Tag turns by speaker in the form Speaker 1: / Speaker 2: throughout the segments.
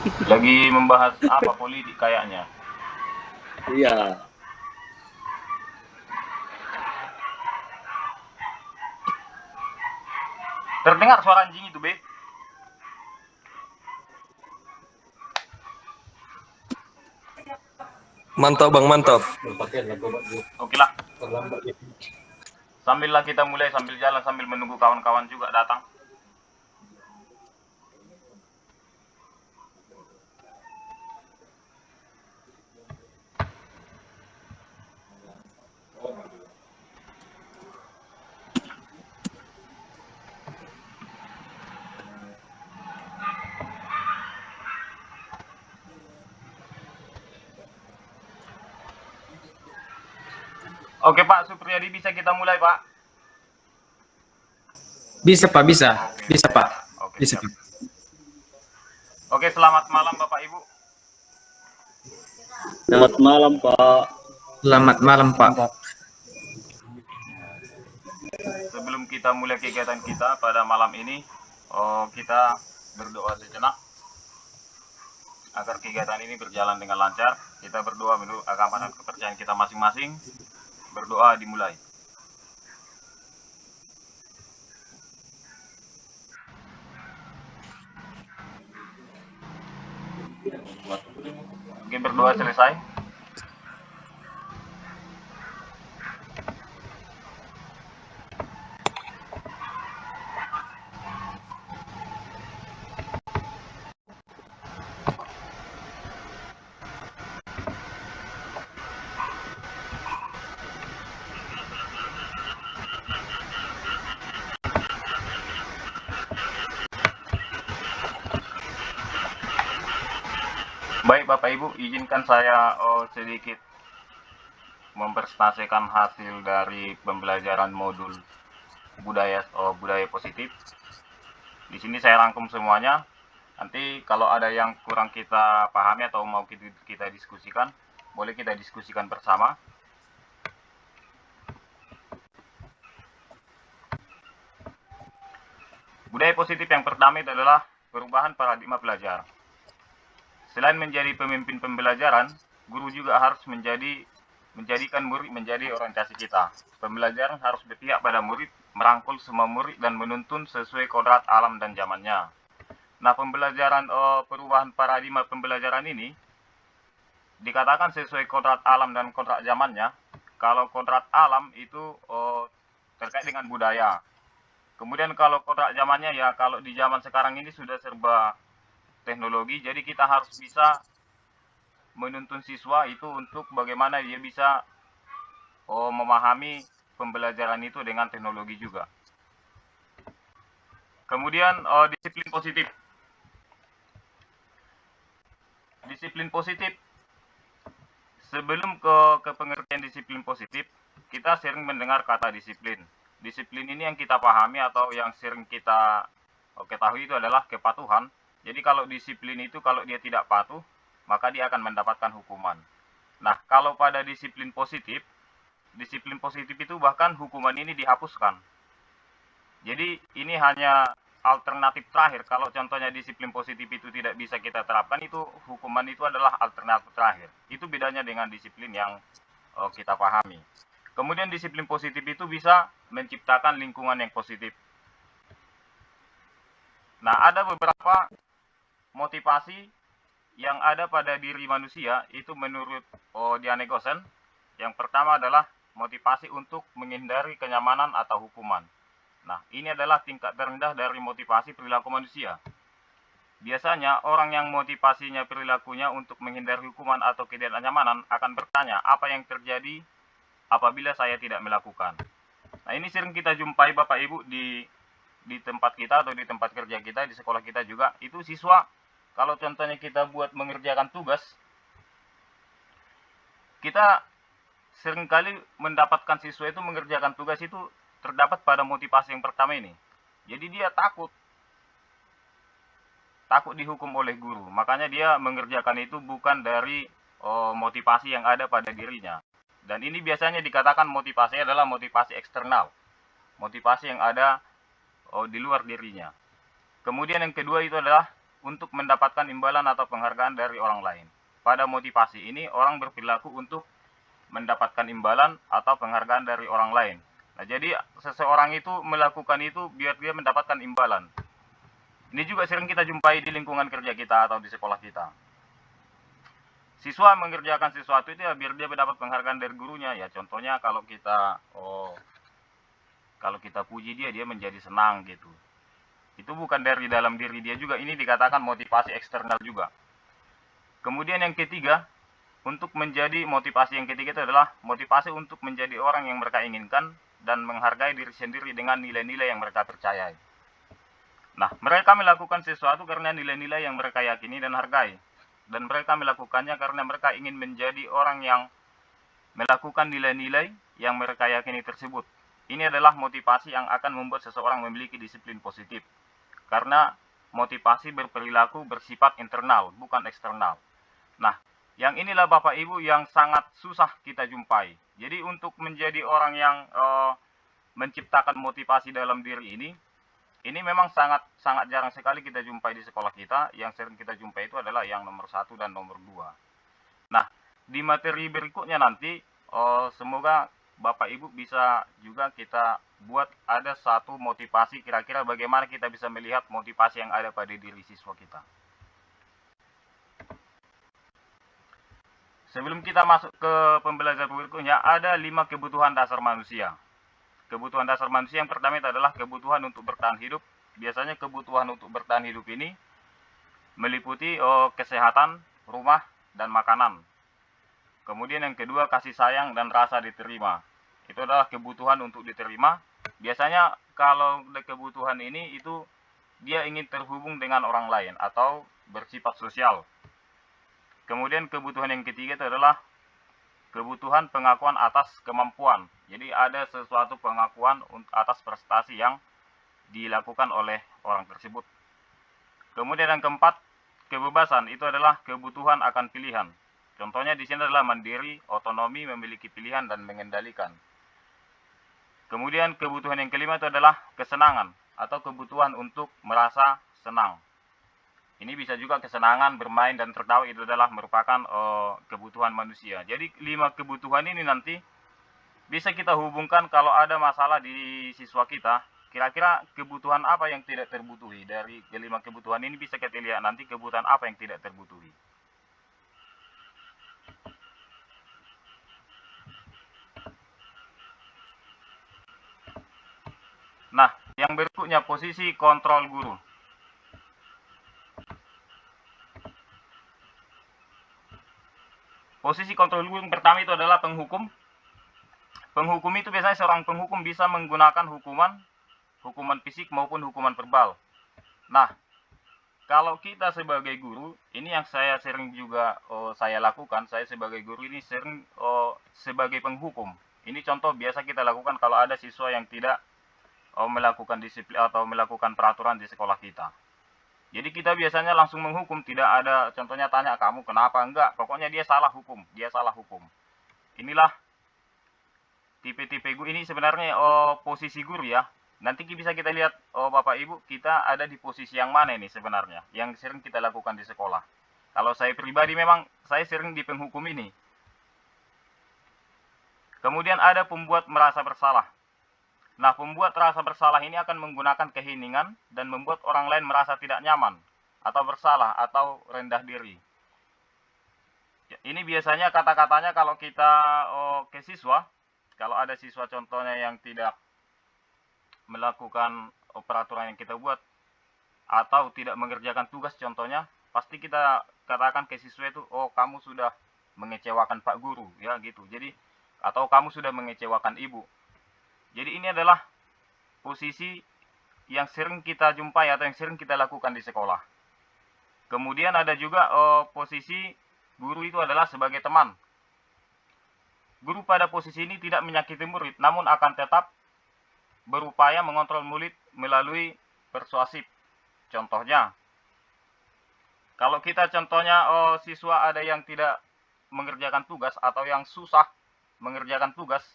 Speaker 1: Lagi membahas apa politik kayaknya.
Speaker 2: Iya.
Speaker 1: Terdengar suara anjing itu, Be?
Speaker 3: Mantap Bang, mantap.
Speaker 1: Oke lah. Sambillah kita mulai, sambil jalan, sambil menunggu kawan-kawan juga datang. Oke Pak Supriyadi, bisa kita mulai Pak?
Speaker 4: Bisa Pak, bisa.
Speaker 1: Oke,
Speaker 4: Bisa
Speaker 1: baik.
Speaker 4: Pak.
Speaker 1: Oke,
Speaker 4: Bisa
Speaker 1: siap.
Speaker 4: Pak.
Speaker 1: Oke, selamat malam Bapak Ibu.
Speaker 2: Selamat malam, Pak.
Speaker 4: Selamat malam Pak.
Speaker 1: Sebelum kita mulai kegiatan kita pada malam ini, kita berdoa sejenak agar kegiatan ini berjalan dengan lancar. Kita berdoa menurut agama dan kepercayaan kita masing-masing. Berdoa dimulai. Oke, berdoa selesai. Baik Bapak Ibu, izinkan saya sedikit mempresentasikan hasil dari pembelajaran modul budaya positif. Di sini saya rangkum semuanya. Nanti kalau ada yang kurang kita pahami atau mau kita diskusikan, boleh kita diskusikan bersama. Budaya positif yang pertama itu adalah perubahan paradigma belajar. Selain menjadi pemimpin pembelajaran, guru juga harus menjadikan murid menjadi orientasi kita. Pembelajaran harus berpihak pada murid, merangkul semua murid dan menuntun sesuai kodrat alam dan zamannya. Nah, pembelajaran perubahan paradigma pembelajaran ini dikatakan sesuai kodrat alam dan kodrat zamannya. Kalau kodrat alam itu terkait dengan budaya. Kemudian kalau kodrat zamannya ya kalau di zaman sekarang ini sudah serba teknologi, jadi kita harus bisa menuntun siswa itu untuk bagaimana dia bisa memahami pembelajaran itu dengan teknologi juga. Kemudian disiplin positif. Disiplin positif. Sebelum ke pengertian disiplin positif, kita sering mendengar kata disiplin. Disiplin ini yang kita pahami atau yang sering kita ketahui itu adalah kepatuhan. Jadi kalau disiplin itu kalau dia tidak patuh, maka dia akan mendapatkan hukuman. Nah, kalau pada disiplin positif itu bahkan hukuman ini dihapuskan. Jadi ini hanya alternatif terakhir. Kalau contohnya disiplin positif itu tidak bisa kita terapkan, itu hukuman itu adalah alternatif terakhir. Itu bedanya dengan disiplin yang kita pahami. Kemudian disiplin positif itu bisa menciptakan lingkungan yang positif. Nah, ada beberapa motivasi yang ada pada diri manusia itu menurut Diane Gosen. Yang pertama adalah motivasi untuk menghindari kenyamanan atau hukuman. Nah, ini adalah tingkat terendah dari motivasi perilaku manusia. Biasanya, orang yang motivasinya perilakunya untuk menghindari hukuman atau ketidaknyamanan akan bertanya, apa yang terjadi apabila saya tidak melakukan? Nah, ini sering kita jumpai Bapak Ibu di tempat kita atau di tempat kerja kita, di sekolah kita juga. Itu siswa, kalau contohnya kita buat mengerjakan tugas, kita seringkali mendapatkan siswa itu mengerjakan tugas itu terdapat pada motivasi yang pertama ini. Jadi dia takut dihukum oleh guru. Makanya dia mengerjakan itu bukan dari motivasi yang ada pada dirinya. Dan ini biasanya dikatakan motivasi adalah motivasi eksternal. Motivasi yang ada di luar dirinya. Kemudian yang kedua itu adalah untuk mendapatkan imbalan atau penghargaan dari orang lain. Pada motivasi ini, orang berperilaku untuk mendapatkan imbalan atau penghargaan dari orang lain. Nah, jadi seseorang itu melakukan itu biar dia mendapatkan imbalan. Ini juga sering kita jumpai di lingkungan kerja kita atau di sekolah kita. Siswa mengerjakan sesuatu itu ya biar dia mendapat penghargaan dari gurunya. Ya contohnya kalau kita puji dia, dia menjadi senang gitu. Itu bukan dari dalam diri dia juga, ini dikatakan motivasi eksternal juga. Kemudian yang ketiga, untuk menjadi motivasi yang ketiga itu adalah motivasi untuk menjadi orang yang mereka inginkan dan menghargai diri sendiri dengan nilai-nilai yang mereka percayai. Nah, mereka melakukan sesuatu karena nilai-nilai yang mereka yakini dan hargai. Dan mereka melakukannya karena mereka ingin menjadi orang yang melakukan nilai-nilai yang mereka yakini tersebut. Ini adalah motivasi yang akan membuat seseorang memiliki disiplin positif. Karena motivasi berperilaku bersifat internal, bukan eksternal. Nah, yang inilah Bapak Ibu yang sangat susah kita jumpai. Jadi untuk menjadi orang yang menciptakan motivasi dalam diri ini memang sangat jarang sekali kita jumpai di sekolah kita. Yang sering kita jumpai itu adalah yang nomor 1 dan nomor 2. Nah, di materi berikutnya nanti, semoga Bapak Ibu bisa juga kita buat ada satu motivasi, kira-kira bagaimana kita bisa melihat motivasi yang ada pada diri siswa kita. Sebelum kita masuk ke pembelajaran berikutnya, ada 5 kebutuhan dasar manusia. Kebutuhan dasar manusia yang pertama itu adalah kebutuhan untuk bertahan hidup. Biasanya kebutuhan untuk bertahan hidup ini meliputi kesehatan, rumah, dan makanan. Kemudian yang kedua, kasih sayang dan rasa diterima. Itu adalah kebutuhan untuk diterima. Biasanya kalau kebutuhan ini itu dia ingin terhubung dengan orang lain atau bersifat sosial. Kemudian kebutuhan yang ketiga itu adalah kebutuhan pengakuan atas kemampuan. Jadi ada sesuatu pengakuan atas prestasi yang dilakukan oleh orang tersebut. Kemudian yang keempat, kebebasan. Itu adalah kebutuhan akan pilihan. Contohnya di sini adalah mandiri, otonomi, memiliki pilihan, dan mengendalikan. Kemudian kebutuhan yang kelima itu adalah kesenangan atau kebutuhan untuk merasa senang. Ini bisa juga kesenangan, bermain, dan tertawa, itu adalah merupakan kebutuhan manusia. Jadi 5 kebutuhan ini nanti bisa kita hubungkan kalau ada masalah di siswa kita. Kira-kira kebutuhan apa yang tidak terbutuhi. Dari kelima kebutuhan ini bisa kita lihat nanti kebutuhan apa yang tidak terbutuhi. Nah, yang berikutnya posisi kontrol guru. Posisi kontrol guru yang pertama itu adalah penghukum. Penghukum itu biasanya seorang penghukum bisa menggunakan hukuman fisik maupun hukuman verbal. Nah, kalau kita sebagai guru, ini yang saya sering juga saya lakukan. Saya sebagai guru ini sering sebagai penghukum. Ini contoh biasa kita lakukan kalau ada siswa yang tidak melakukan disiplin atau melakukan peraturan di sekolah kita. Jadi kita biasanya langsung menghukum, tidak ada contohnya tanya kamu kenapa, enggak. Pokoknya dia salah hukum, Inilah tipe-tipe guru. Ini sebenarnya posisi guru ya. Nanti bisa kita lihat Bapak Ibu, kita ada di posisi yang mana ini sebenarnya, yang sering kita lakukan di sekolah. Kalau saya pribadi memang saya sering di penghukum ini. Kemudian ada pembuat merasa bersalah. Nah, pembuat rasa bersalah ini akan menggunakan keheningan dan membuat orang lain merasa tidak nyaman, atau bersalah, atau rendah diri. Ini biasanya kata-katanya kalau kita ke siswa, kalau ada siswa contohnya yang tidak melakukan peraturan yang kita buat, atau tidak mengerjakan tugas contohnya, pasti kita katakan ke siswa itu, oh kamu sudah mengecewakan Pak Guru, ya gitu. Jadi, atau kamu sudah mengecewakan Ibu. Jadi ini adalah posisi yang sering kita jumpai atau yang sering kita lakukan di sekolah. Kemudian ada juga posisi guru itu adalah sebagai teman. Guru pada posisi ini tidak menyakiti murid, namun akan tetap berupaya mengontrol murid melalui persuasif. Contohnya, kalau kita contohnya siswa ada yang tidak mengerjakan tugas atau yang susah mengerjakan tugas,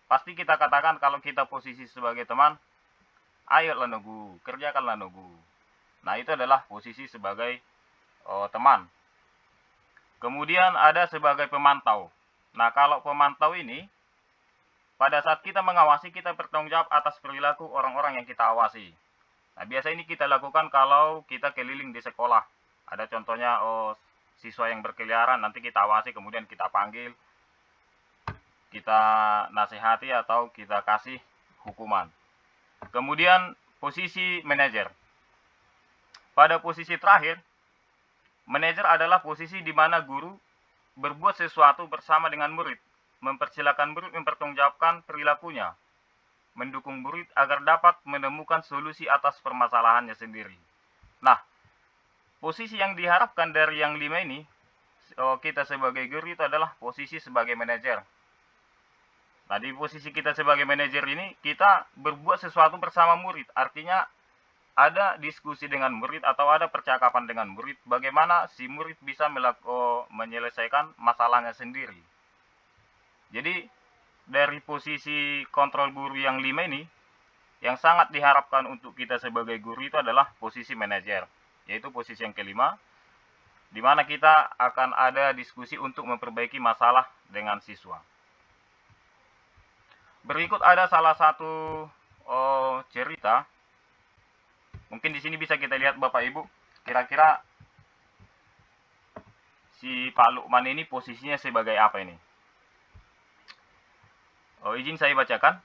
Speaker 1: pasti kita katakan kalau kita posisi sebagai teman, ayolah Nugu, kerjakanlah Nugu. Nah, itu adalah posisi sebagai teman. Kemudian ada sebagai pemantau. Nah, kalau pemantau ini, pada saat kita mengawasi, kita bertanggung jawab atas perilaku orang-orang yang kita awasi. Nah, biasa ini kita lakukan kalau kita keliling di sekolah. Ada contohnya, siswa yang berkeliaran, nanti kita awasi, kemudian kita panggil, kita nasihati atau kita kasih hukuman. Kemudian posisi manajer. Pada posisi terakhir, manajer adalah posisi di mana guru berbuat sesuatu bersama dengan murid, mempersilahkan murid mempertanggungjawabkan perilakunya, mendukung murid agar dapat menemukan solusi atas permasalahannya sendiri. Nah, posisi yang diharapkan dari yang 5 ini, kita sebagai guru itu adalah posisi sebagai manajer. Nah, di posisi kita sebagai manajer ini, kita berbuat sesuatu bersama murid. Artinya, ada diskusi dengan murid atau ada percakapan dengan murid, bagaimana si murid bisa menyelesaikan masalahnya sendiri. Jadi, dari posisi kontrol guru yang 5 ini, yang sangat diharapkan untuk kita sebagai guru itu adalah posisi manajer, yaitu posisi yang kelima, di mana kita akan ada diskusi untuk memperbaiki masalah dengan siswa. Berikut ada salah satu cerita. Mungkin di sini bisa kita lihat Bapak Ibu, kira-kira si Pak Lukman ini posisinya sebagai apa ini? Izin saya bacakan.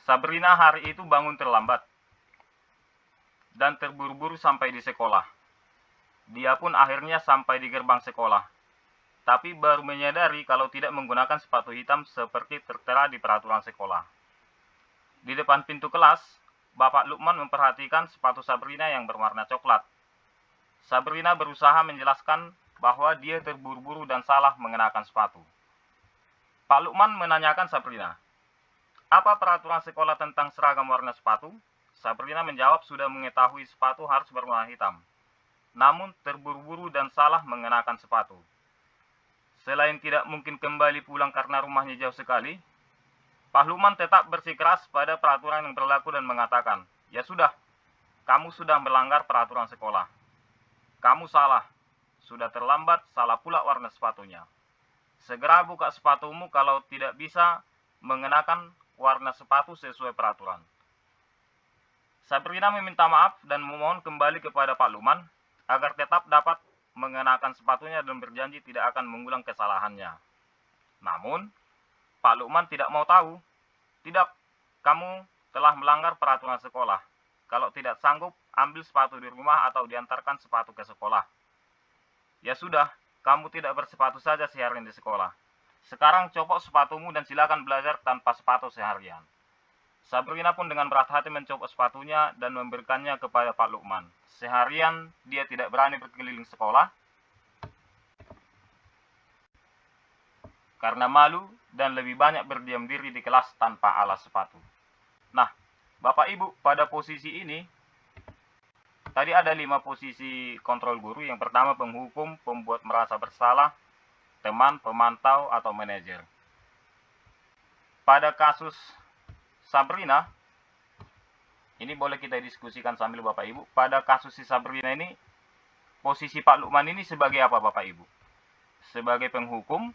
Speaker 1: Sabrina hari itu bangun terlambat dan terburu-buru sampai di sekolah. Dia pun akhirnya sampai di gerbang sekolah, tapi baru menyadari kalau tidak menggunakan sepatu hitam seperti tertera di peraturan sekolah. Di depan pintu kelas, Bapak Lukman memperhatikan sepatu Sabrina yang berwarna coklat. Sabrina berusaha menjelaskan bahwa dia terburu-buru dan salah mengenakan sepatu. Pak Lukman menanyakan Sabrina, "Apa peraturan sekolah tentang seragam warna sepatu?" Sabrina menjawab sudah mengetahui sepatu harus berwarna hitam, namun terburu-buru dan salah mengenakan sepatu. Selain tidak mungkin kembali pulang karena rumahnya jauh sekali, Pak Lukman tetap bersikeras pada peraturan yang berlaku dan mengatakan, "Ya sudah, kamu sudah melanggar peraturan sekolah. Kamu salah, sudah terlambat, salah pula warna sepatunya. Segera buka sepatumu kalau tidak bisa mengenakan warna sepatu sesuai peraturan." Sabrina meminta maaf dan memohon kembali kepada Pak Lukman agar tetap dapat mengenakan sepatunya dan berjanji tidak akan mengulang kesalahannya. Namun, Pak Lukman tidak mau tahu. "Tidak, kamu telah melanggar peraturan sekolah. Kalau tidak sanggup, ambil sepatu di rumah atau diantarkan sepatu ke sekolah. Ya sudah, kamu tidak bersepatu saja seharian di sekolah. Sekarang copot sepatumu dan silakan belajar tanpa sepatu seharian." Sabrina pun dengan berat hati mencopot sepatunya dan memberikannya kepada Pak Lukman. Seharian dia tidak berani berkeliling sekolah karena malu dan lebih banyak berdiam diri di kelas tanpa alas sepatu. Nah, Bapak Ibu, pada posisi ini, tadi ada 5 posisi kontrol guru. Yang pertama penghukum, pembuat merasa bersalah, teman, pemantau, atau manajer. Pada kasus Sabrina, ini boleh kita diskusikan sambil Bapak Ibu. Pada kasus si Sabrina ini, posisi Pak Lukman ini sebagai apa Bapak Ibu? Sebagai penghukum,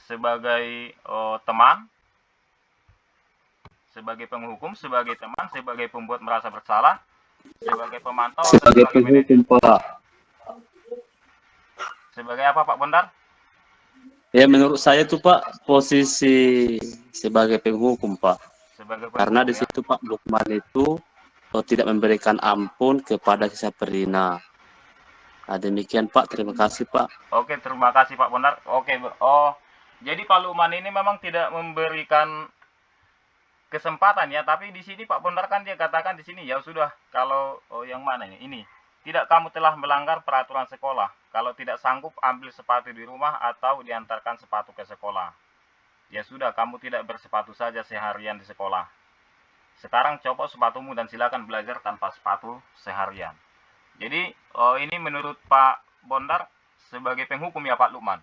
Speaker 1: sebagai teman, sebagai penghukum, sebagai teman, sebagai pembuat merasa bersalah, sebagai pemantau, atau
Speaker 2: Sebagai
Speaker 1: sebagai manajer?
Speaker 2: penghukum, Pak.
Speaker 1: Sebagai apa Pak Bondar?
Speaker 2: Ya, menurut saya itu Pak, posisi sebagai penghukum, Pak.
Speaker 1: Sebagai
Speaker 2: Karena
Speaker 1: penghukum,
Speaker 2: di
Speaker 1: ya.
Speaker 2: situ Pak Lukman itu tidak memberikan ampun kepada si Sabrina. Nah, demikian Pak, terima kasih Pak.
Speaker 1: Oke, terima kasih Pak Bondar. Oke, jadi Pak Lukman ini memang tidak memberikan kesempatan ya, tapi di sini Pak Bondar kan dia katakan di sini ya sudah, kalau yang mana ini? Tidak, kamu telah melanggar peraturan sekolah. Kalau tidak sanggup, ambil sepatu di rumah atau diantarkan sepatu ke sekolah. Ya sudah, kamu tidak bersepatu saja seharian di sekolah. Sekarang copot sepatumu dan silakan belajar tanpa sepatu seharian. Jadi, ini menurut Pak Bondar sebagai penghukum ya Pak Lukman?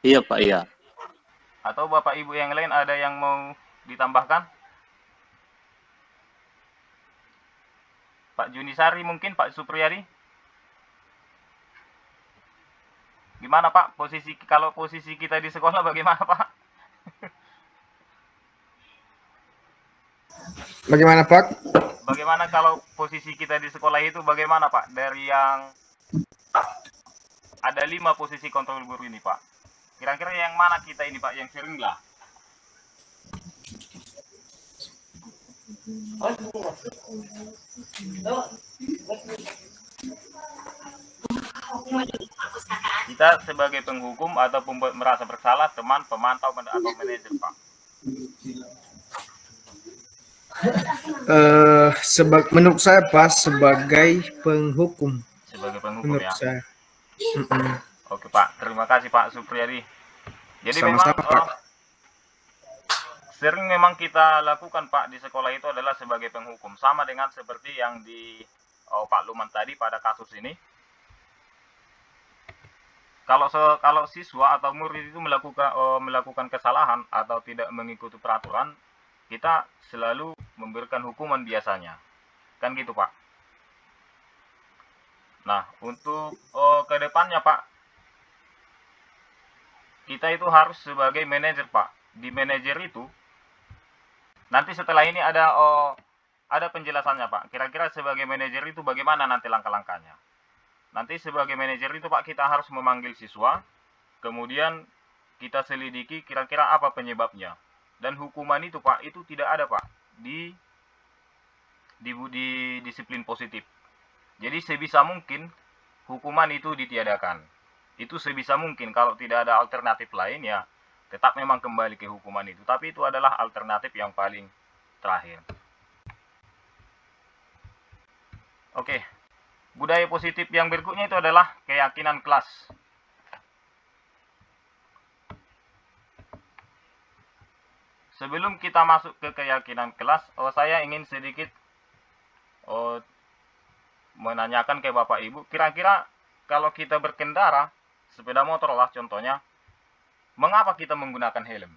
Speaker 2: Iya Pak, iya.
Speaker 1: Atau Bapak Ibu yang lain ada yang mau ditambahkan? Pak Junisari mungkin, Pak Supriyadi. Gimana Pak, kalau posisi kita di sekolah bagaimana Pak?
Speaker 4: Bagaimana Pak?
Speaker 1: Bagaimana kalau posisi kita di sekolah itu bagaimana Pak? Dari yang ada 5 posisi kontrol guru ini Pak. Kira-kira yang mana kita ini Pak yang sering lah? Kita sebagai penghukum atau pembuat merasa bersalah, teman, pemantau, atau manajer Pak?
Speaker 4: Menurut saya Pak sebagai penghukum.
Speaker 1: Sebagai penghukum
Speaker 4: Menurut
Speaker 1: ya.
Speaker 4: saya.
Speaker 1: Oke Pak, terima kasih Pak Supriyadi. Jadi
Speaker 4: Sama-sama,
Speaker 1: memang
Speaker 4: Pak.
Speaker 1: sering memang kita lakukan Pak di sekolah itu adalah sebagai penghukum, sama dengan seperti yang di Pak Luman tadi pada kasus ini. Kalau siswa atau murid itu melakukan kesalahan atau tidak mengikuti peraturan, kita selalu memberikan hukuman biasanya, kan gitu Pak. Nah, untuk ke depannya Pak, kita itu harus sebagai manajer Pak. Di manajer itu nanti setelah ini ada penjelasannya Pak. Kira-kira sebagai manajer itu bagaimana nanti langkah-langkahnya. Nanti sebagai manajer itu Pak, kita harus memanggil siswa, kemudian kita selidiki kira-kira apa penyebabnya. Dan hukuman itu Pak, itu tidak ada Pak di disiplin positif. Jadi sebisa mungkin hukuman itu ditiadakan. Itu sebisa mungkin, kalau tidak ada alternatif lain ya tetap memang kembali ke hukuman itu. Tapi itu adalah alternatif yang paling terakhir. Oke. Budaya positif yang berikutnya itu adalah keyakinan kelas. Sebelum kita masuk ke keyakinan kelas, saya ingin sedikit menanyakan ke Bapak Ibu, kira-kira kalau kita berkendara, sepeda motor lah contohnya, mengapa kita menggunakan helm?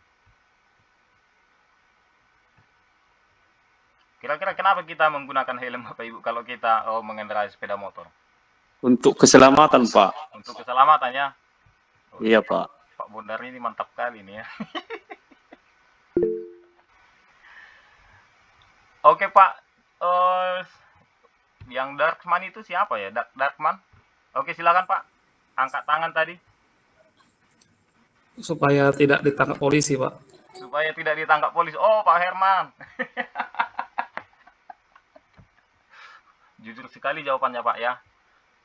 Speaker 1: Kira-kira kenapa kita menggunakan helm Bapak Ibu kalau kita mengendarai sepeda motor?
Speaker 2: Untuk keselamatan, Pak.
Speaker 1: Untuk keselamatannya.
Speaker 2: Iya, Pak.
Speaker 1: Pak Bondar ini mantap kali ini ya. Oke Pak, yang Darkman itu siapa ya? Darkman? Oke silakan Pak, angkat tangan tadi.
Speaker 3: Supaya tidak ditangkap polisi, Pak.
Speaker 1: Supaya tidak ditangkap polisi. Oh Pak Herman. Jujur sekali jawabannya Pak ya.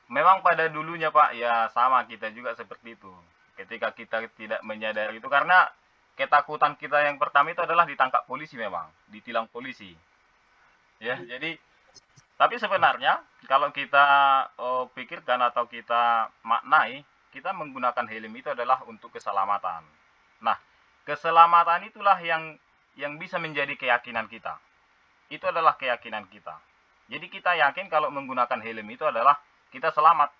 Speaker 1: Memang pada dulunya Pak ya sama, kita juga seperti itu. Ketika kita tidak menyadari itu, karena ketakutan kita yang pertama itu adalah ditangkap polisi, memang ditilang polisi. Ya, jadi tapi sebenarnya kalau kita pikirkan atau kita maknai, kita menggunakan helm itu adalah untuk keselamatan. Nah, keselamatan itulah yang bisa menjadi keyakinan kita. Itu adalah keyakinan kita. Jadi kita yakin kalau menggunakan helm itu adalah kita selamat.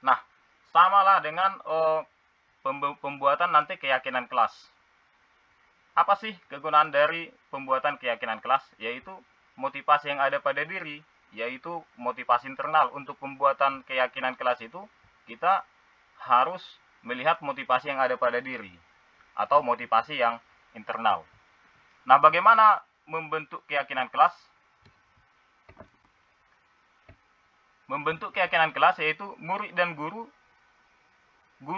Speaker 1: Nah, samalah dengan pembuatan nanti keyakinan kelas. Apa sih kegunaan dari pembuatan keyakinan kelas? Yaitu motivasi yang ada pada diri, yaitu motivasi internal. Untuk pembuatan keyakinan kelas itu, kita harus melihat motivasi yang ada pada diri, atau motivasi yang internal. Nah, bagaimana membentuk keyakinan kelas? Membentuk keyakinan kelas yaitu murid dan guru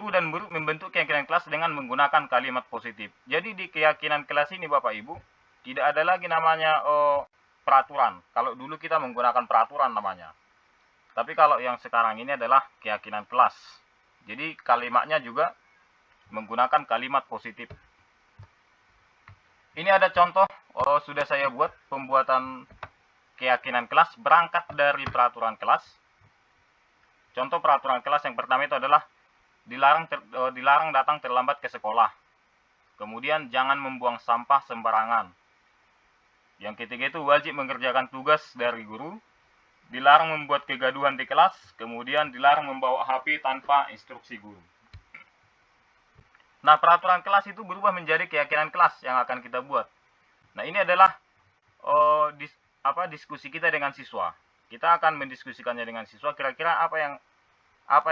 Speaker 1: dan murid membentuk keyakinan kelas dengan menggunakan kalimat positif. Jadi di keyakinan kelas ini Bapak Ibu, tidak ada lagi namanya peraturan. Kalau dulu kita menggunakan peraturan namanya. Tapi kalau yang sekarang ini adalah keyakinan kelas. Jadi kalimatnya juga menggunakan kalimat positif. Ini ada contoh, sudah saya buat pembuatan keyakinan kelas berangkat dari peraturan kelas. Contoh peraturan kelas yang pertama itu adalah dilarang datang terlambat ke sekolah. Kemudian jangan membuang sampah sembarangan. Yang ketiga itu wajib mengerjakan tugas dari guru, dilarang membuat kegaduhan di kelas, kemudian dilarang membawa HP tanpa instruksi guru. Nah, peraturan kelas itu berubah menjadi keyakinan kelas yang akan kita buat. Nah, ini adalah diskusi kita dengan siswa. kita akan mendiskusikannya dengan siswa, kira-kira apa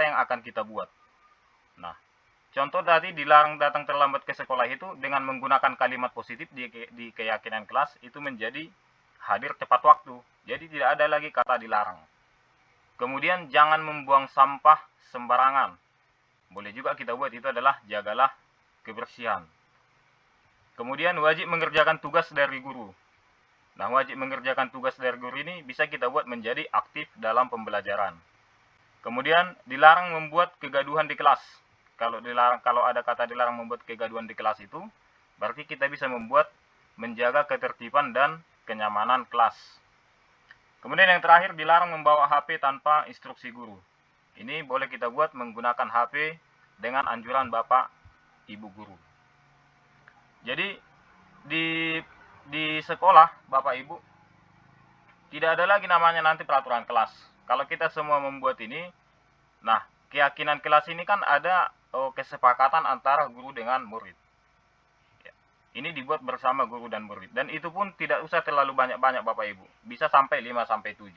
Speaker 1: yang akan kita buat. Nah, contoh tadi dilarang datang terlambat ke sekolah itu dengan menggunakan kalimat positif di keyakinan kelas itu menjadi hadir tepat waktu. Jadi tidak ada lagi kata dilarang. Kemudian jangan membuang sampah sembarangan. Boleh juga kita buat itu adalah jagalah kebersihan. Kemudian wajib mengerjakan tugas dari guru. Nah, wajib mengerjakan tugas dari guru ini bisa kita buat menjadi aktif dalam pembelajaran. Kemudian dilarang membuat kegaduhan di kelas. Kalau ada kata dilarang membuat kegaduhan di kelas itu, berarti kita bisa membuat menjaga ketertiban dan kenyamanan kelas. Kemudian yang terakhir, dilarang membawa HP tanpa instruksi guru. Ini boleh kita buat menggunakan HP dengan anjuran Bapak Ibu guru. Jadi di sekolah Bapak Ibu tidak ada lagi namanya nanti peraturan kelas. Kalau kita semua membuat ini, nah keyakinan kelas ini kan ada kesepakatan antara guru dengan murid. Ya. Ini dibuat bersama guru dan murid, dan itu pun tidak usah terlalu banyak-banyak Bapak Ibu. Bisa sampai 5 sampai 7.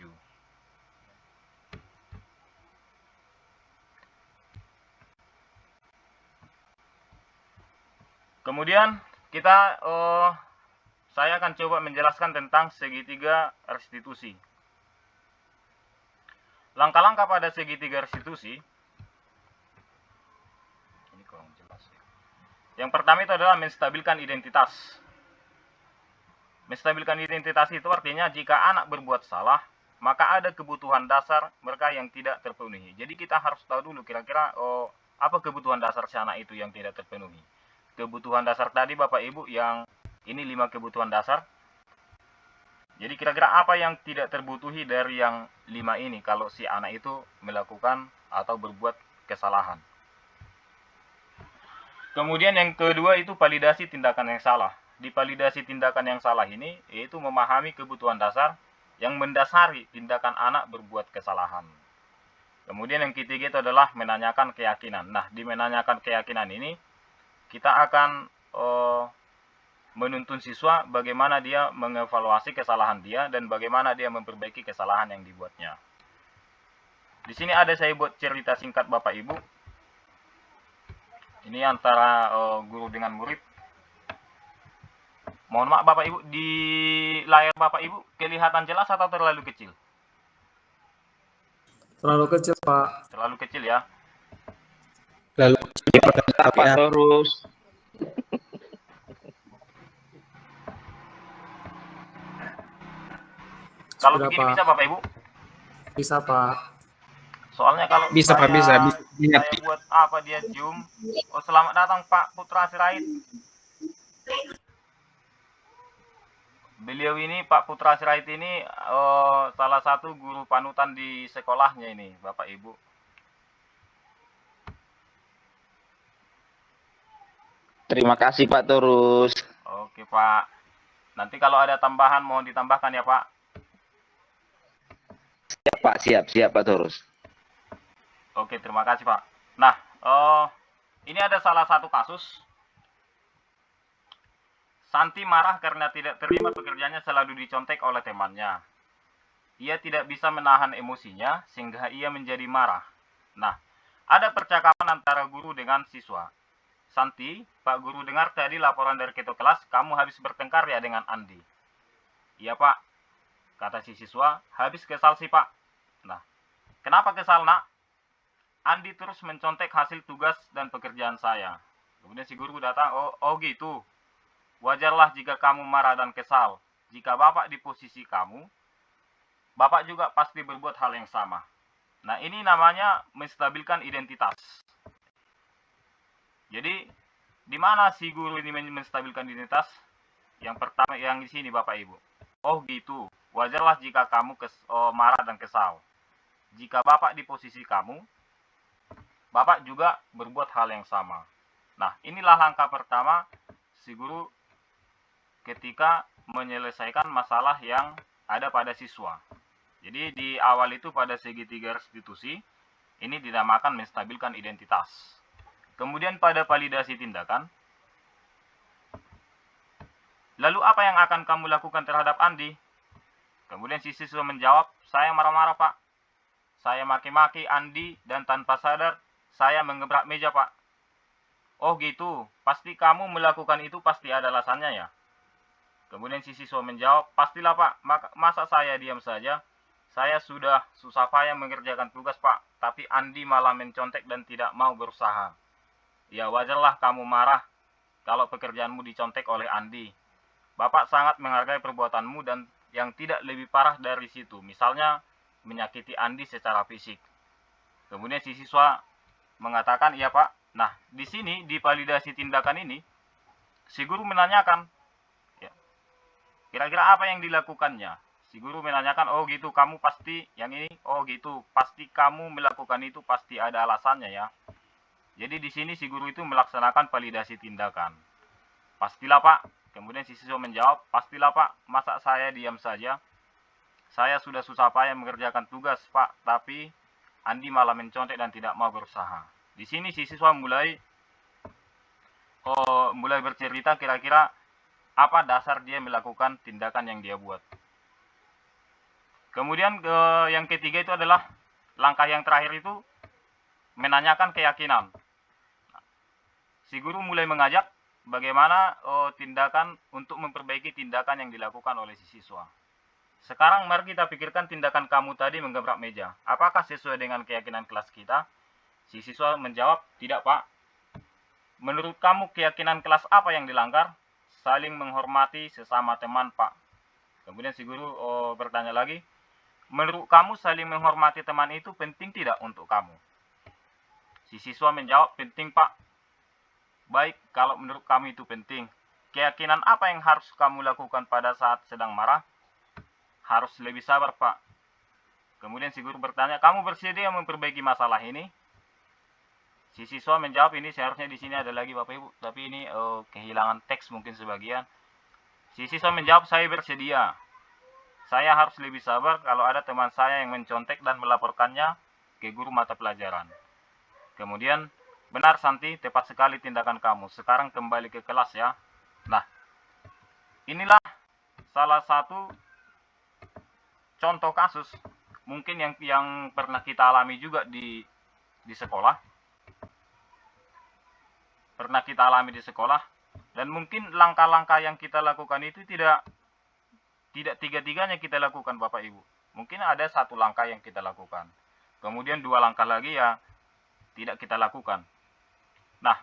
Speaker 1: Kemudian saya akan coba menjelaskan tentang segitiga restitusi. Langkah-langkah pada segitiga restitusi, ini kurang jelas ya. Yang pertama itu adalah menstabilkan identitas. Menstabilkan identitas itu artinya jika anak berbuat salah, maka ada kebutuhan dasar mereka yang tidak terpenuhi. Jadi kita harus tahu dulu kira-kira apa kebutuhan dasar si anak itu yang tidak terpenuhi. Kebutuhan dasar tadi Bapak Ibu yang ini 5 kebutuhan dasar. Jadi kira-kira apa yang tidak terbutuhi dari yang 5 ini kalau si anak itu melakukan atau berbuat kesalahan. Kemudian yang kedua itu validasi tindakan yang salah. Di validasi tindakan yang salah ini yaitu memahami kebutuhan dasar yang mendasari tindakan anak berbuat kesalahan. Kemudian yang ketiga itu adalah menanyakan keyakinan. Nah, di menanyakan keyakinan ini kita akan menuntun siswa bagaimana dia mengevaluasi kesalahan dia dan bagaimana dia memperbaiki kesalahan yang dibuatnya. Di sini ada saya buat cerita singkat Bapak Ibu. Ini antara guru dengan murid. Mohon maaf Bapak Ibu, di layar Bapak Ibu kelihatan jelas atau terlalu kecil?
Speaker 3: Terlalu kecil, Pak.
Speaker 1: Terlalu kecil ya.
Speaker 5: Lalu apa terus?
Speaker 1: Kalau
Speaker 3: Sudah,
Speaker 1: begini
Speaker 3: Pak.
Speaker 1: bisa Bapak Ibu?
Speaker 3: Bisa, Pak.
Speaker 1: Soalnya kalau
Speaker 4: Bisa, Pak, bisa.
Speaker 1: saya buat apa dia Zoom. Oh, selamat datang Pak Putra Sirait. Beliau ini Pak Putra Sirait ini salah satu guru panutan di sekolahnya ini, Bapak Ibu.
Speaker 5: Terima kasih Pak Terus.
Speaker 1: Oke Pak. Nanti kalau ada tambahan mohon ditambahkan ya Pak.
Speaker 5: Siap Pak, siap Pak Terus.
Speaker 1: Oke, terima kasih Pak. Nah, ini ada salah satu kasus. Santi marah karena tidak terima pekerjaannya selalu dicontek oleh temannya. Ia tidak bisa menahan emosinya sehingga ia menjadi marah. Nah, ada percakapan antara guru dengan siswa. Santi, Pak Guru dengar tadi laporan dari ketua kelas, kamu habis bertengkar ya dengan Andi. Iya Pak, kata si siswa, habis kesal sih Pak. Nah, kenapa kesal nak? Andi terus mencontek hasil tugas dan pekerjaan saya. Kemudian si guru datang, oh gitu. Wajarlah jika kamu marah dan kesal. Jika Bapak di posisi kamu, Bapak juga pasti berbuat hal yang sama. Nah, ini namanya menstabilkan identitas. Jadi, di mana si guru ini menstabilkan identitas? Yang pertama, yang di sini Bapak Ibu. Oh gitu, wajarlah jika kamu marah dan kesal. Jika Bapak di posisi kamu, Bapak juga berbuat hal yang sama. Nah, inilah langkah pertama si guru ketika menyelesaikan masalah yang ada pada siswa. Jadi di awal itu pada segitiga restitusi, ini dinamakan menstabilkan identitas. Kemudian pada validasi tindakan, lalu apa yang akan kamu lakukan terhadap Andi? Kemudian si siswa menjawab, saya marah-marah Pak. Saya maki-maki Andi dan tanpa sadar saya menggebrak meja Pak. Oh gitu, pasti kamu melakukan itu pasti ada alasannya ya. Kemudian si siswa menjawab, pastilah Pak, masa saya diam saja? Saya sudah susah payah mengerjakan tugas Pak, tapi Andi malah mencontek dan tidak mau berusaha. Ya wajarlah kamu marah kalau pekerjaanmu dicontek oleh Andi. Bapak sangat menghargai perbuatanmu dan yang tidak lebih parah dari situ, misalnya menyakiti Andi secara fisik. Kemudian si siswa mengatakan, iya Pak. Nah, di sini, di validasi tindakan ini, si guru menanyakan, ya, kira-kira apa yang dilakukannya? Si guru menanyakan, oh gitu, kamu pasti, yang ini, oh gitu, pasti kamu melakukan itu, pasti ada alasannya ya. Jadi di sini si guru itu melaksanakan validasi tindakan. Pastilah Pak. Kemudian si siswa menjawab, pastilah Pak, masa saya diam saja? Saya sudah susah payah mengerjakan tugas Pak, tapi Andi malah mencontek dan tidak mau berusaha. Di sini si siswa mulai bercerita kira-kira apa dasar dia melakukan tindakan yang dia buat. Kemudian yang ketiga itu adalah langkah yang terakhir itu menanyakan keyakinan. Si guru mulai mengajak bagaimana tindakan untuk memperbaiki tindakan yang dilakukan oleh si siswa. Sekarang mari kita pikirkan tindakan kamu tadi menggebrak meja. Apakah sesuai dengan keyakinan kelas kita? Si siswa menjawab, tidak Pak. Menurut kamu keyakinan kelas apa yang dilanggar? Saling menghormati sesama teman Pak. Kemudian si guru bertanya lagi, menurut kamu saling menghormati teman itu penting tidak untuk kamu? Si siswa menjawab, penting Pak. Baik, kalau menurut kamu itu penting. Keyakinan apa yang harus kamu lakukan pada saat sedang marah? Harus lebih sabar Pak. Kemudian si guru bertanya, kamu bersedia memperbaiki masalah ini? Si siswa menjawab, ini seharusnya di sini ada lagi Bapak Ibu, tapi ini kehilangan teks mungkin sebagian. Si siswa menjawab, saya bersedia. Saya harus lebih sabar kalau ada teman saya yang mencontek dan melaporkannya ke guru mata pelajaran. Kemudian, benar Santi, tepat sekali tindakan kamu. Sekarang kembali ke kelas ya. Nah, inilah salah satu contoh kasus mungkin yang pernah kita alami juga di sekolah. Pernah kita alami di sekolah, dan mungkin langkah-langkah yang kita lakukan itu tidak tiga-tiganya kita lakukan Bapak Ibu. Mungkin ada satu langkah yang kita lakukan, kemudian 2 langkah lagi ya tidak kita lakukan. Nah,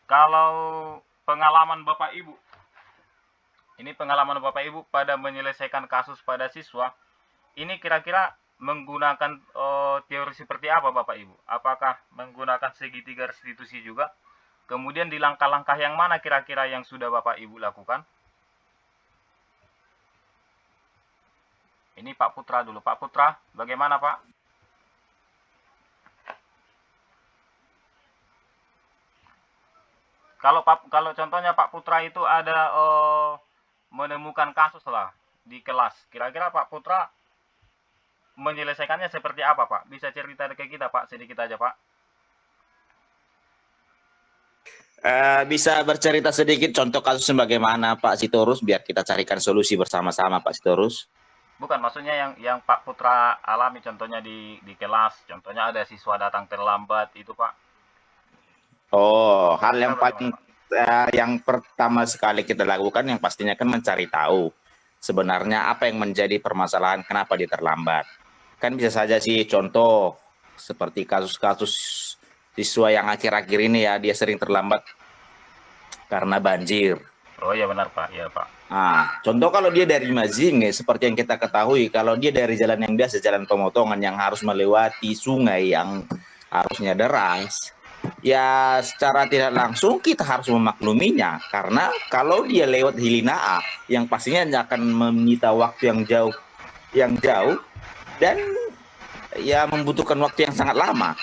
Speaker 1: kalau pengalaman Bapak Ibu, ini pengalaman Bapak Ibu pada menyelesaikan kasus pada siswa, ini kira-kira menggunakan teori seperti apa Bapak Ibu? Apakah menggunakan segitiga restitusi juga? Kemudian di langkah-langkah yang mana kira-kira yang sudah Bapak Ibu lakukan? Ini Pak Putra dulu. Pak Putra, bagaimana Pak? Kalau contohnya Pak Putra itu ada menemukan kasus lah di kelas. Kira-kira Pak Putra menyelesaikannya seperti apa Pak? Bisa cerita ke kita Pak, sedikit aja Pak.
Speaker 5: Bisa bercerita sedikit contoh kasusnya bagaimana Pak Sitorus, biar kita carikan solusi bersama-sama Pak Sitorus.
Speaker 1: Bukan, maksudnya yang Pak Putra alami contohnya di kelas. Contohnya ada siswa datang terlambat itu Pak.
Speaker 5: Oh, hal yang paling yang pertama sekali kita lakukan yang pastinya kan mencari tahu sebenarnya apa yang menjadi permasalahan kenapa dia terlambat. Kan bisa saja sih contoh seperti kasus-kasus siswa yang akhir-akhir ini ya, dia sering terlambat karena banjir.
Speaker 1: Oh iya benar Pak, iya Pak.
Speaker 5: Nah, contoh kalau dia dari Mazinge, seperti yang kita ketahui, kalau dia dari jalan yang biasa, jalan pemotongan yang harus melewati sungai yang harusnya deras, ya secara tidak langsung kita harus memakluminya. Karena kalau dia lewat Hilinaa, yang pastinya akan menyita waktu yang jauh, dan ya membutuhkan waktu yang sangat lama.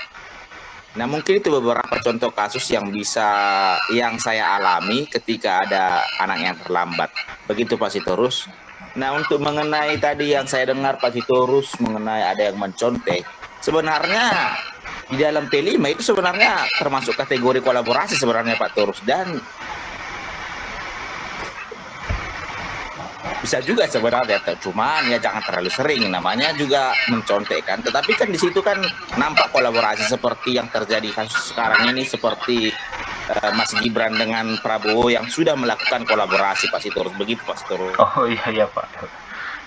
Speaker 5: Nah, mungkin itu beberapa contoh kasus yang saya alami ketika ada anak yang terlambat. Begitu Pak Sitorus. Nah, untuk mengenai tadi yang saya dengar Pak Sitorus mengenai ada yang mencontek, sebenarnya di dalam P5 itu sebenarnya termasuk kategori kolaborasi sebenarnya Pak Turus, dan bisa juga sebenarnya, cuman ya jangan terlalu sering, namanya juga mencontekkan. Tetapi kan di situ kan nampak kolaborasi seperti yang terjadi kasus sekarang ini, seperti Mas Gibran dengan Prabowo yang sudah melakukan kolaborasi Pak Sitorus, begitu Pak Sitorus.
Speaker 1: Oh iya Pak.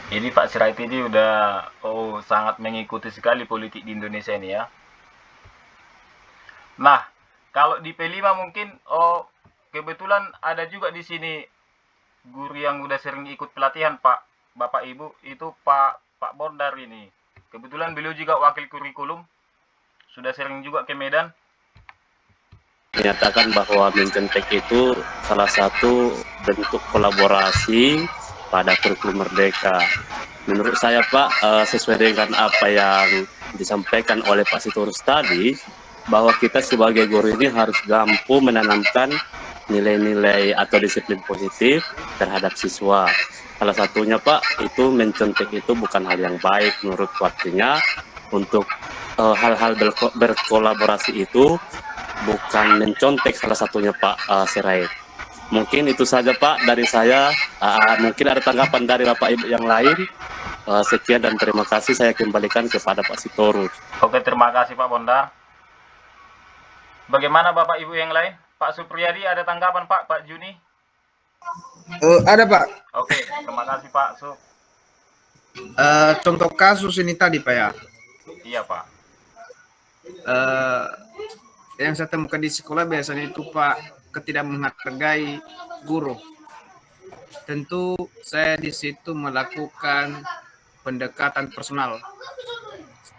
Speaker 1: Ini Pak Sirait ini udah sangat mengikuti sekali politik di Indonesia ini ya. Nah, kalau di P5 mungkin kebetulan ada juga di sini guru yang udah sering ikut pelatihan Pak, Bapak Ibu, itu Pak Bondar ini. Kebetulan beliau juga wakil kurikulum, sudah sering juga ke Medan.
Speaker 2: Menyatakan bahwa mencontek itu salah satu bentuk kolaborasi pada kurikulum Merdeka. Menurut saya Pak, sesuai dengan apa yang disampaikan oleh Pak Sitorus tadi, bahwa kita sebagai guru ini harus mampu menanamkan nilai-nilai atau disiplin positif terhadap siswa. Salah satunya Pak, itu mencontek itu bukan hal yang baik menurut artinya. Untuk hal-hal berkolaborasi itu bukan mencontek salah satunya Pak Sirait. Mungkin itu saja Pak dari saya. Mungkin ada tanggapan dari Bapak Ibu yang lain. Sekian dan terima kasih, saya kembalikan kepada Pak Sitorus.
Speaker 1: Oke, terima kasih Pak Bondar. Bagaimana Bapak Ibu yang lain? Pak Supriyadi ada tanggapan Pak Juni?
Speaker 4: Ada Pak.
Speaker 1: Oke, terima kasih Pak Sup.
Speaker 4: Contoh kasus ini tadi Pak ya.
Speaker 1: Iya Pak.
Speaker 4: Yang saya temukan di sekolah biasanya itu Pak, ketidakmenghargai guru. Tentu saya di situ melakukan pendekatan personal.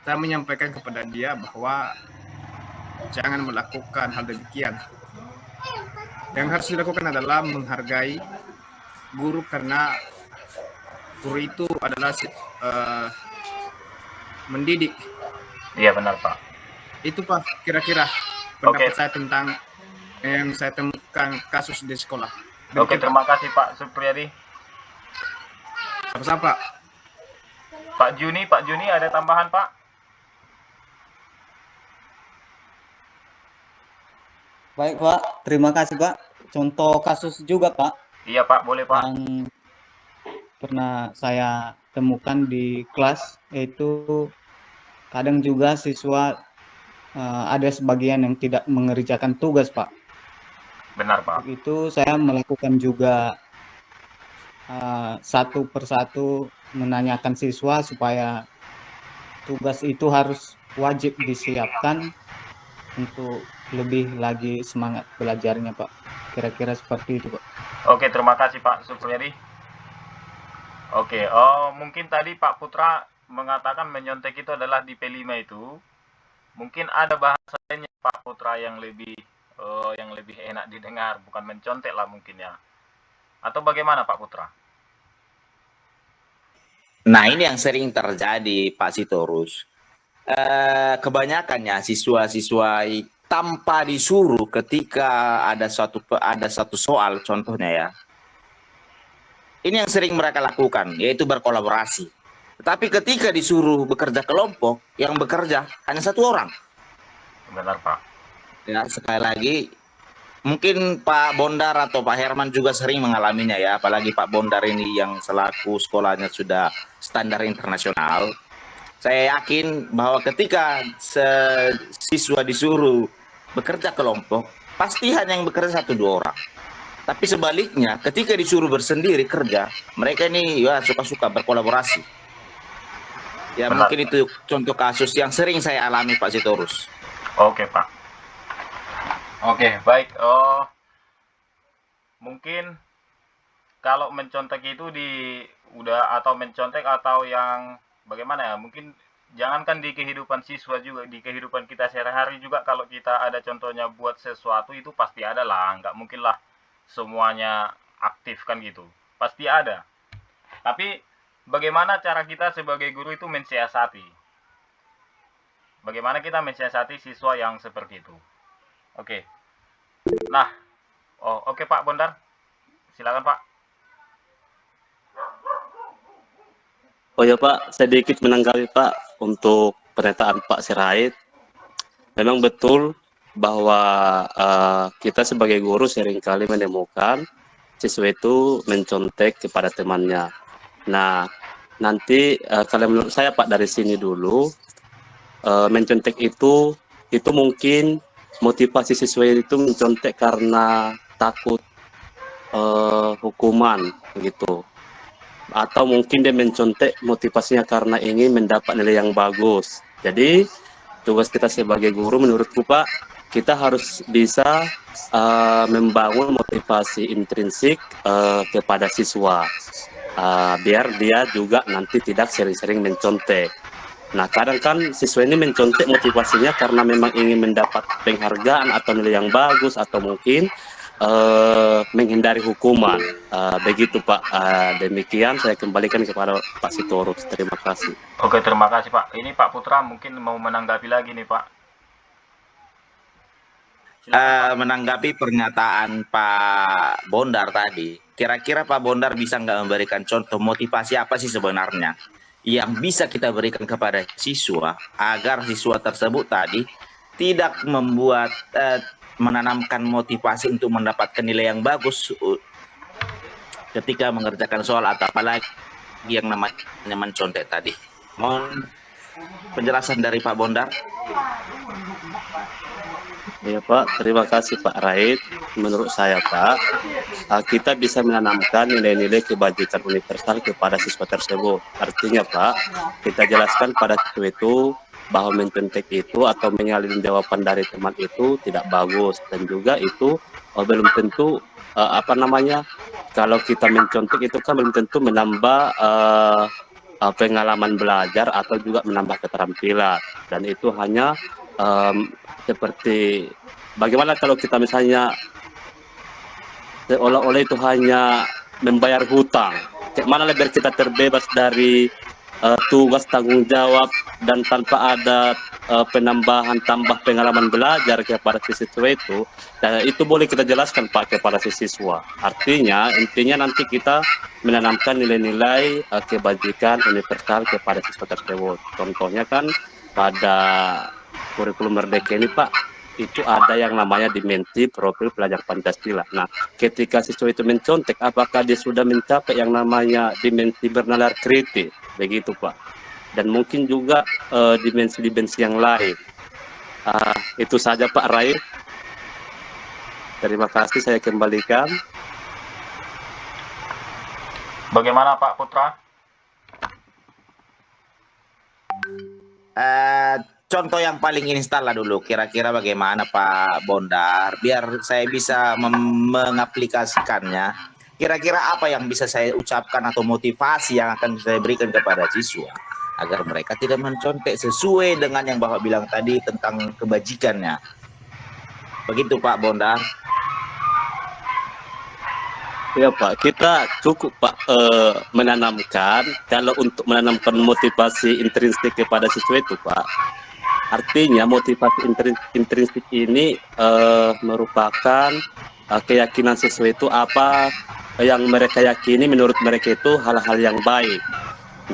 Speaker 4: Saya menyampaikan kepada dia bahwa jangan melakukan hal demikian. Yang harus dilakukan adalah menghargai guru, karena guru itu adalah mendidik.
Speaker 1: Iya benar Pak.
Speaker 4: Itu Pak kira-kira pendapat saya tentang yang saya temukan kasus di sekolah.
Speaker 1: Oke, terima kasih Pak Supriyadi.
Speaker 4: Sama-sama Pak.
Speaker 1: Pak Juni ada tambahan Pak?
Speaker 6: Baik Pak, terima kasih Pak. Contoh kasus juga Pak,
Speaker 1: Iya Pak, boleh Pak.
Speaker 6: yang pernah saya temukan di kelas, yaitu kadang juga siswa ada sebagian yang tidak mengerjakan tugas Pak.
Speaker 1: Benar Pak.
Speaker 6: Untuk itu saya melakukan juga satu persatu menanyakan siswa supaya tugas itu harus wajib disiapkan untuk lebih lagi semangat belajarnya Pak. Kira-kira seperti itu Pak.
Speaker 1: Oke, terima kasih Pak Supriyadi. Oke, mungkin tadi Pak Putra mengatakan menyontek itu adalah di P5 itu. Mungkin ada bahasa lainnya Pak Putra yang lebih enak didengar, bukan mencontek lah mungkin ya. Atau bagaimana Pak Putra?
Speaker 5: Nah, ini yang sering terjadi Pak Sitorus. Kebanyakannya siswa-siswa tanpa disuruh ketika ada satu soal, contohnya ya. Ini yang sering mereka lakukan, yaitu berkolaborasi. Tetapi ketika disuruh bekerja kelompok, yang bekerja hanya satu orang.
Speaker 1: Benar Pak.
Speaker 5: Ya, sekali lagi, mungkin Pak Bondar atau Pak Herman juga sering mengalaminya ya, apalagi Pak Bondar ini yang selaku sekolahnya sudah standar internasional. Saya yakin bahwa ketika siswa disuruh bekerja kelompok, pasti hanya yang bekerja 1-2 orang. Tapi sebaliknya, ketika disuruh bersendiri kerja, mereka ini ya suka-suka berkolaborasi. Ya,
Speaker 1: benar.
Speaker 5: Mungkin itu contoh kasus yang sering saya alami Pak Sitorus.
Speaker 1: Oke Pak. Oke, baik. Mungkin kalau mencontek itu atau mencontek atau yang bagaimana ya? Mungkin jangankan di kehidupan siswa juga, di kehidupan kita sehari-hari juga, kalau kita ada contohnya buat sesuatu itu pasti ada lah. Nggak mungkin lah semuanya aktif kan gitu. Pasti ada. Tapi bagaimana cara kita sebagai guru itu mensiasati? Bagaimana kita mensiasati siswa yang seperti itu? Oke. Nah, oke Pak Bondar. Silakan Pak.
Speaker 2: Oh ya Pak, sedikit menanggapi Pak untuk pernyataan Pak Sirait. memang betul bahwa kita sebagai guru seringkali menemukan siswa itu mencontek kepada temannya. Nah, nanti kalau menurut saya Pak dari sini dulu, mencontek itu mungkin motivasi siswa itu mencontek karena takut hukuman gitu, atau mungkin dia mencontek motivasinya karena ingin mendapat nilai yang bagus. Jadi tugas kita sebagai guru menurutku Pak, kita harus bisa membangun motivasi intrinsik kepada siswa, biar dia juga nanti tidak sering-sering mencontek. Nah, kadang kan siswa ini mencontek motivasinya karena memang ingin mendapat penghargaan atau nilai yang bagus, atau mungkin menghindari hukuman. Begitu Pak. Demikian saya kembalikan kepada Pak Sitorus. Terima kasih.
Speaker 1: Oke, terima kasih Pak. Ini Pak Putra mungkin mau menanggapi lagi nih Pak.
Speaker 5: Menanggapi pernyataan Pak Bondar tadi, kira-kira Pak Bondar bisa nggak memberikan contoh motivasi apa sih sebenarnya yang bisa kita berikan kepada siswa agar siswa tersebut tadi tidak membuat menanamkan motivasi untuk mendapatkan nilai yang bagus ketika mengerjakan soal atau apalagi yang namanya mencontek tadi. Mohon penjelasan dari Pak Bondar.
Speaker 2: Ya Pak, terima kasih Pak Raid. Menurut saya Pak, kita bisa menanamkan nilai-nilai kebajikan universal kepada siswa tersebut. Artinya Pak, kita jelaskan pada siswa itu bahwa mencontek itu atau mengalihkan jawaban dari teman itu tidak bagus, dan juga itu belum tentu kalau kita mencontek itu kan belum tentu menambah pengalaman belajar atau juga menambah keterampilan, dan itu hanya seperti bagaimana kalau kita misalnya seolah-olah itu hanya membayar hutang. Kayak mana biar kita terbebas dari tugas tanggung jawab dan tanpa ada penambahan tambah pengalaman belajar kepada siswa itu, dan itu boleh kita jelaskan Pak kepada siswa. Artinya intinya nanti kita menanamkan nilai-nilai kebajikan universal kepada siswa tersebut. Contohnya kan pada kurikulum Merdeka ini Pak, itu ada yang namanya dimensi profil pelajar Pancasila. Nah, ketika siswa itu mencontek, apakah dia sudah mencapai yang namanya dimensi bernalar kritis? Begitu Pak. Dan mungkin juga dimensi-dimensi yang lain. Itu saja Pak Rai. Terima kasih, saya kembalikan.
Speaker 1: Bagaimana Pak Putra?
Speaker 5: Contoh yang paling instan lah dulu, kira-kira bagaimana Pak Bondar, biar saya bisa mengaplikasikannya. Kira-kira apa yang bisa saya ucapkan atau motivasi yang akan saya berikan kepada siswa agar mereka tidak mencontek sesuai dengan yang Bapak bilang tadi tentang kebajikannya. Begitu Pak Bondar.
Speaker 2: Ya Pak, kita cukup Pak menanamkan, kalau untuk menanamkan motivasi intrinsik kepada siswa itu Pak, artinya motivasi intrinsik ini merupakan keyakinan siswa itu apa yang mereka yakini menurut mereka itu hal-hal yang baik.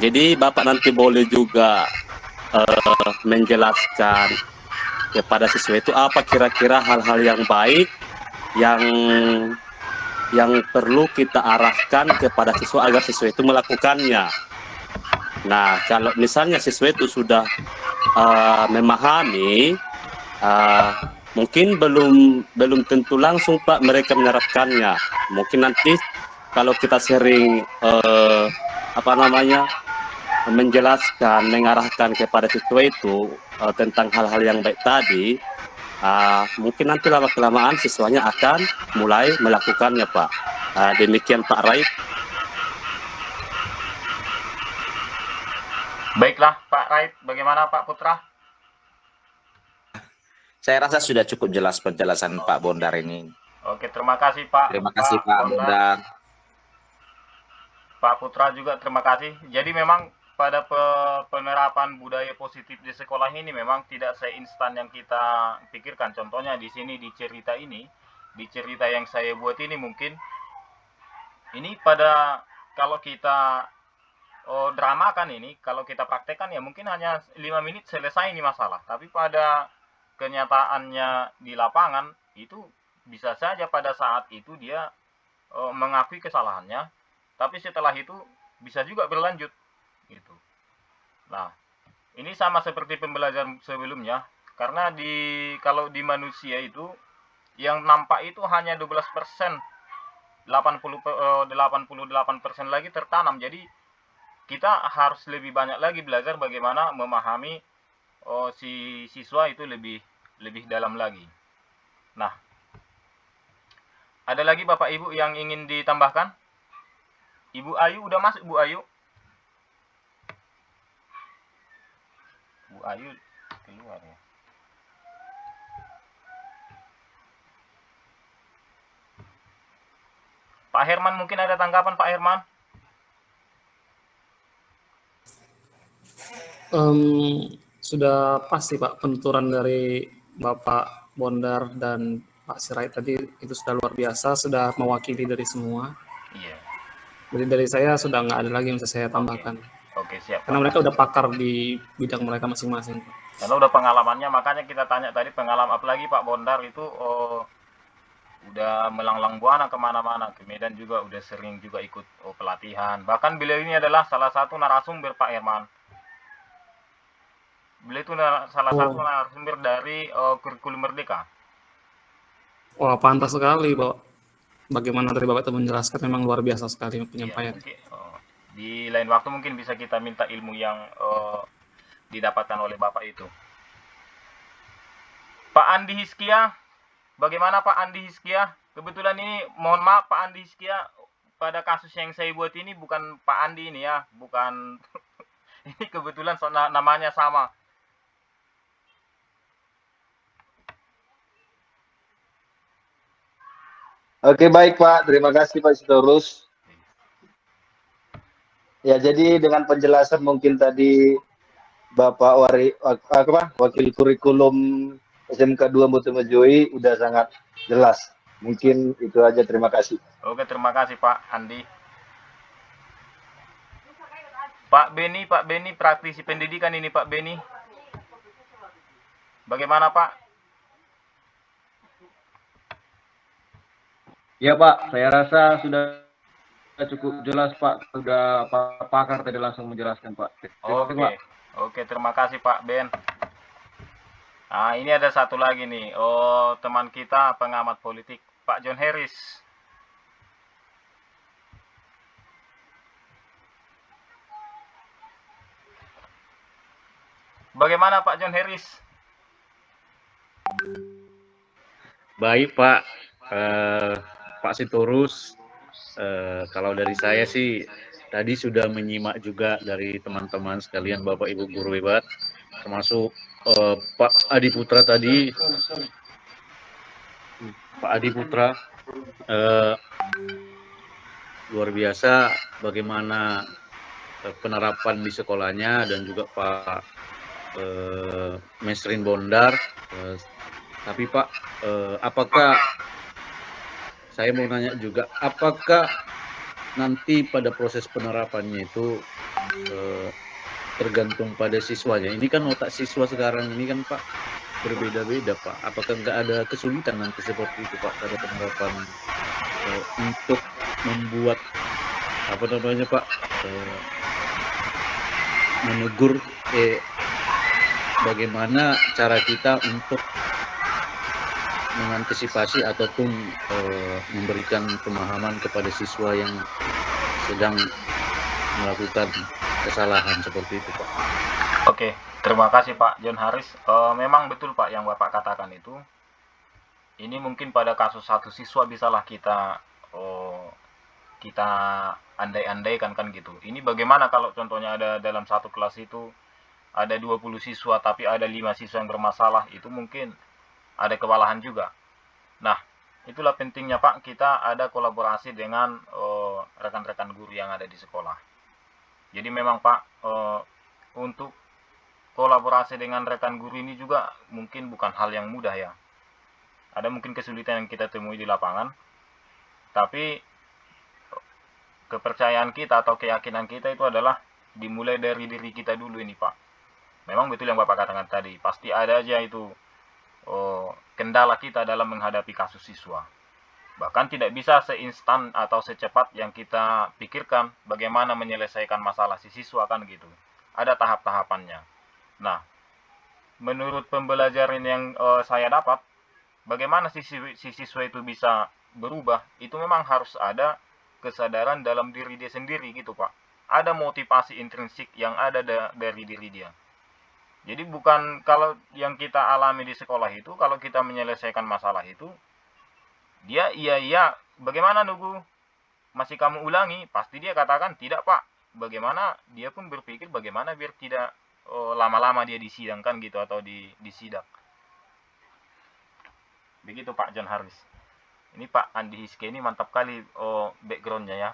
Speaker 2: Jadi Bapak nanti boleh juga menjelaskan kepada siswa itu apa kira-kira hal-hal yang baik yang perlu kita arahkan kepada siswa agar siswa itu melakukannya. Nah, kalau misalnya siswa itu sudah memahami, mungkin belum tentu langsung Pak mereka menerapkannya. Mungkin nanti kalau kita sering menjelaskan, mengarahkan kepada siswa itu tentang hal-hal yang baik tadi, mungkin nanti lama-kelamaan siswanya akan mulai melakukannya Pak. Demikian Pak Raid.
Speaker 1: Baiklah Pak Raid, bagaimana Pak Putra?
Speaker 5: Saya rasa sudah cukup jelas penjelasan Pak Bondar ini.
Speaker 1: Oke, terima kasih Pak.
Speaker 5: Terima kasih Pak Bondar.
Speaker 1: Pak Putra juga terima kasih. Jadi memang pada penerapan budaya positif di sekolah ini memang tidak seinstan yang kita pikirkan. Contohnya di sini di cerita yang saya buat ini mungkin ini pada kalau kita drama kan ini, kalau kita praktekkan ya mungkin hanya 5 menit selesai ini masalah. Tapi pada kenyataannya di lapangan itu bisa saja pada saat itu dia mengakui kesalahannya, tapi setelah itu bisa juga berlanjut gitu. Nah, ini sama seperti pembelajaran sebelumnya, karena kalau di manusia itu yang nampak itu hanya 12%, 88% lagi tertanam. Jadi kita harus lebih banyak lagi belajar bagaimana memahami si siswa itu lebih dalam lagi. Nah, ada lagi Bapak Ibu yang ingin ditambahkan? Ibu Ayu udah masuk, Bu Ayu? Bu Ayu keluar ya. Pak Herman, mungkin ada tanggapan Pak Herman?
Speaker 3: Sudah pasti Pak, penuturan dari Bapak Bondar dan Pak Sirait tadi itu sudah luar biasa, sudah mewakili dari semua.
Speaker 1: Iya.
Speaker 3: Jadi dari saya sudah nggak ada lagi yang bisa saya tambahkan.
Speaker 1: Oke, siap.
Speaker 3: Karena mereka udah pakar di bidang mereka masing-masing.
Speaker 1: Karena udah pengalamannya, makanya kita tanya tadi pengalaman, apalagi Pak Bondar itu udah melanglang buana kemana-mana, ke Medan juga udah sering juga ikut pelatihan. Bahkan beliau ini adalah salah satu narasumber Pak Herman. Beliau itu salah satu narasumber dari kurikulum Merdeka.
Speaker 3: Wah, pantas sekali Bapak. Bagaimana dari Bapak itu menjelaskan, memang luar biasa sekali penyampaian.
Speaker 1: Ya, di lain waktu mungkin bisa kita minta ilmu yang didapatkan oleh Bapak itu. Pak Andi Hiskia, bagaimana Pak Andi Hiskia? Kebetulan ini, mohon maaf Pak Andi Hiskia, pada kasus yang saya buat ini bukan Pak Andi ini ya, bukan. Ini kebetulan namanya sama.
Speaker 7: Oke, baik Pak, terima kasih Pak Sitorus. Ya, jadi dengan penjelasan mungkin tadi Bapak Wakil Kurikulum SMK 2 Motomojoi udah sangat jelas. Mungkin itu aja, terima kasih.
Speaker 1: Oke, terima kasih Pak Andi. Pak Beni, praktisi pendidikan ini Pak Beni. Bagaimana Pak?
Speaker 8: Ya Pak, saya rasa sudah cukup jelas Pak. Sudah Pak Pakar tadi langsung menjelaskan Pak.
Speaker 1: Oke, terima kasih Pak Ben. Nah, ini ada satu lagi nih. Teman kita pengamat politik, Pak John Harris. Bagaimana Pak John Harris?
Speaker 9: Baik Pak, Pak Sitorus. Kalau dari saya sih tadi sudah menyimak juga dari teman-teman sekalian, Bapak Ibu guru hebat, termasuk Pak Adi Putra tadi. Pak Adi Putra luar biasa bagaimana penerapan di sekolahnya, dan juga Pak Mesrin Bondar. Tapi Pak, apakah saya mau nanya juga, apakah nanti pada proses penerapannya itu tergantung pada siswanya? Ini kan otak siswa sekarang ini kan Pak berbeda-beda Pak. Apakah nggak ada kesulitan nanti seperti itu Pak pada penerapan untuk membuat apa namanya Pak, menegur bagaimana cara kita untuk mengantisipasi ataupun memberikan pemahaman kepada siswa yang sedang melakukan kesalahan seperti itu Pak.
Speaker 1: Oke, terima kasih Pak John Harris. Memang betul Pak yang Bapak katakan itu. Ini mungkin pada kasus satu siswa bisalah kita andai-andaikan kan gitu. Ini bagaimana kalau contohnya ada dalam satu kelas itu ada 20 siswa tapi ada 5 siswa yang bermasalah, itu mungkin ada kewalahan juga. Nah, itulah pentingnya Pak, kita ada kolaborasi dengan rekan-rekan guru yang ada di sekolah. Jadi memang Pak, untuk kolaborasi dengan rekan guru ini juga mungkin bukan hal yang mudah ya. Ada mungkin kesulitan yang kita temui di lapangan, tapi kepercayaan kita atau keyakinan kita itu adalah dimulai dari diri kita dulu ini Pak. Memang betul yang Bapak katakan tadi, pasti ada aja itu kendala kita dalam menghadapi kasus siswa. Bahkan tidak bisa seinstan atau secepat yang kita pikirkan bagaimana menyelesaikan masalah si siswa kan gitu. Ada tahap-tahapannya. Nah, menurut pembelajaran yang saya dapat, bagaimana si siswa itu bisa berubah, itu memang harus ada kesadaran dalam diri dia sendiri gitu Pak. Ada motivasi intrinsik yang ada dari diri dia. Jadi bukan kalau yang kita alami di sekolah itu, kalau kita menyelesaikan masalah itu, dia iya, bagaimana Nugu? Masih kamu ulangi? Pasti dia katakan, tidak Pak. Bagaimana dia pun berpikir bagaimana biar tidak lama-lama dia disidangkan gitu atau disidak. Begitu Pak John Harris. Ini Pak Andi Hiske ini mantap kali backgroundnya ya.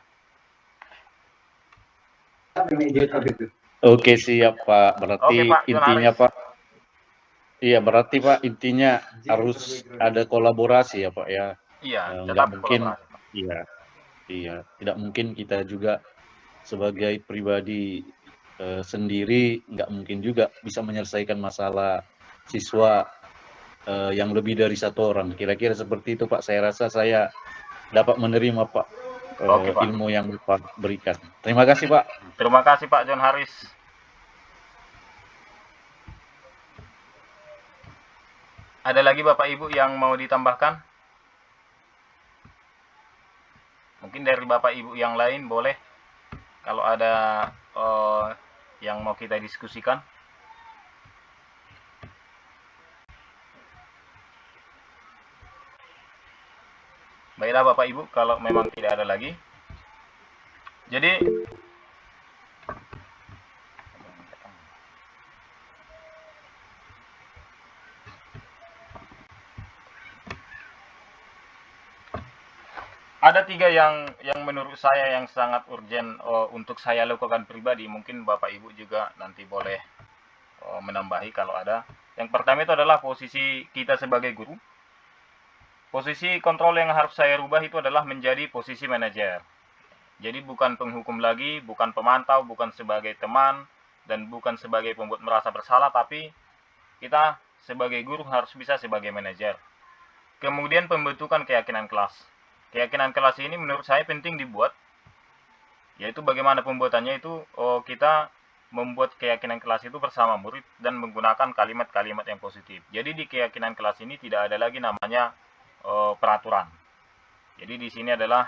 Speaker 9: Oke siap Pak. Berarti
Speaker 1: Oke, Pak,
Speaker 9: intinya Pak. Iya berarti Pak intinya harus ada kolaborasi ya Pak ya.
Speaker 1: Iya,
Speaker 9: Nggak
Speaker 1: tetap
Speaker 9: mungkin.
Speaker 1: kolaborasi.
Speaker 9: Iya. Tidak mungkin kita juga sebagai pribadi sendiri nggak mungkin juga bisa menyelesaikan masalah siswa yang lebih dari satu orang. Kira-kira seperti itu Pak. Saya rasa saya dapat menerima Pak
Speaker 1: Oke, Pak.
Speaker 9: ilmu yang Bapak berikan. Terima kasih Pak.
Speaker 1: Terima kasih Pak John Harris. Ada lagi Bapak Ibu yang mau ditambahkan? Mungkin dari Bapak Ibu yang lain boleh. Kalau ada yang mau kita diskusikan. Baiklah Bapak Ibu, kalau memang tidak ada lagi. Jadi ada tiga yang menurut saya yang sangat urgent untuk saya lakukan pribadi. Mungkin Bapak Ibu juga nanti boleh menambahi kalau ada. Yang pertama itu adalah posisi kita sebagai guru. Posisi kontrol yang harus saya rubah itu adalah menjadi posisi manajer. Jadi bukan penghukum lagi, bukan pemantau, bukan sebagai teman, dan bukan sebagai pembuat merasa bersalah, tapi kita sebagai guru harus bisa sebagai manajer. Kemudian pembentukan keyakinan kelas. Keyakinan kelas ini menurut saya penting dibuat, yaitu bagaimana pembuatannya itu kita membuat keyakinan kelas itu bersama murid dan menggunakan kalimat-kalimat yang positif. Jadi di keyakinan kelas ini tidak ada lagi namanya peraturan. Jadi di sini adalah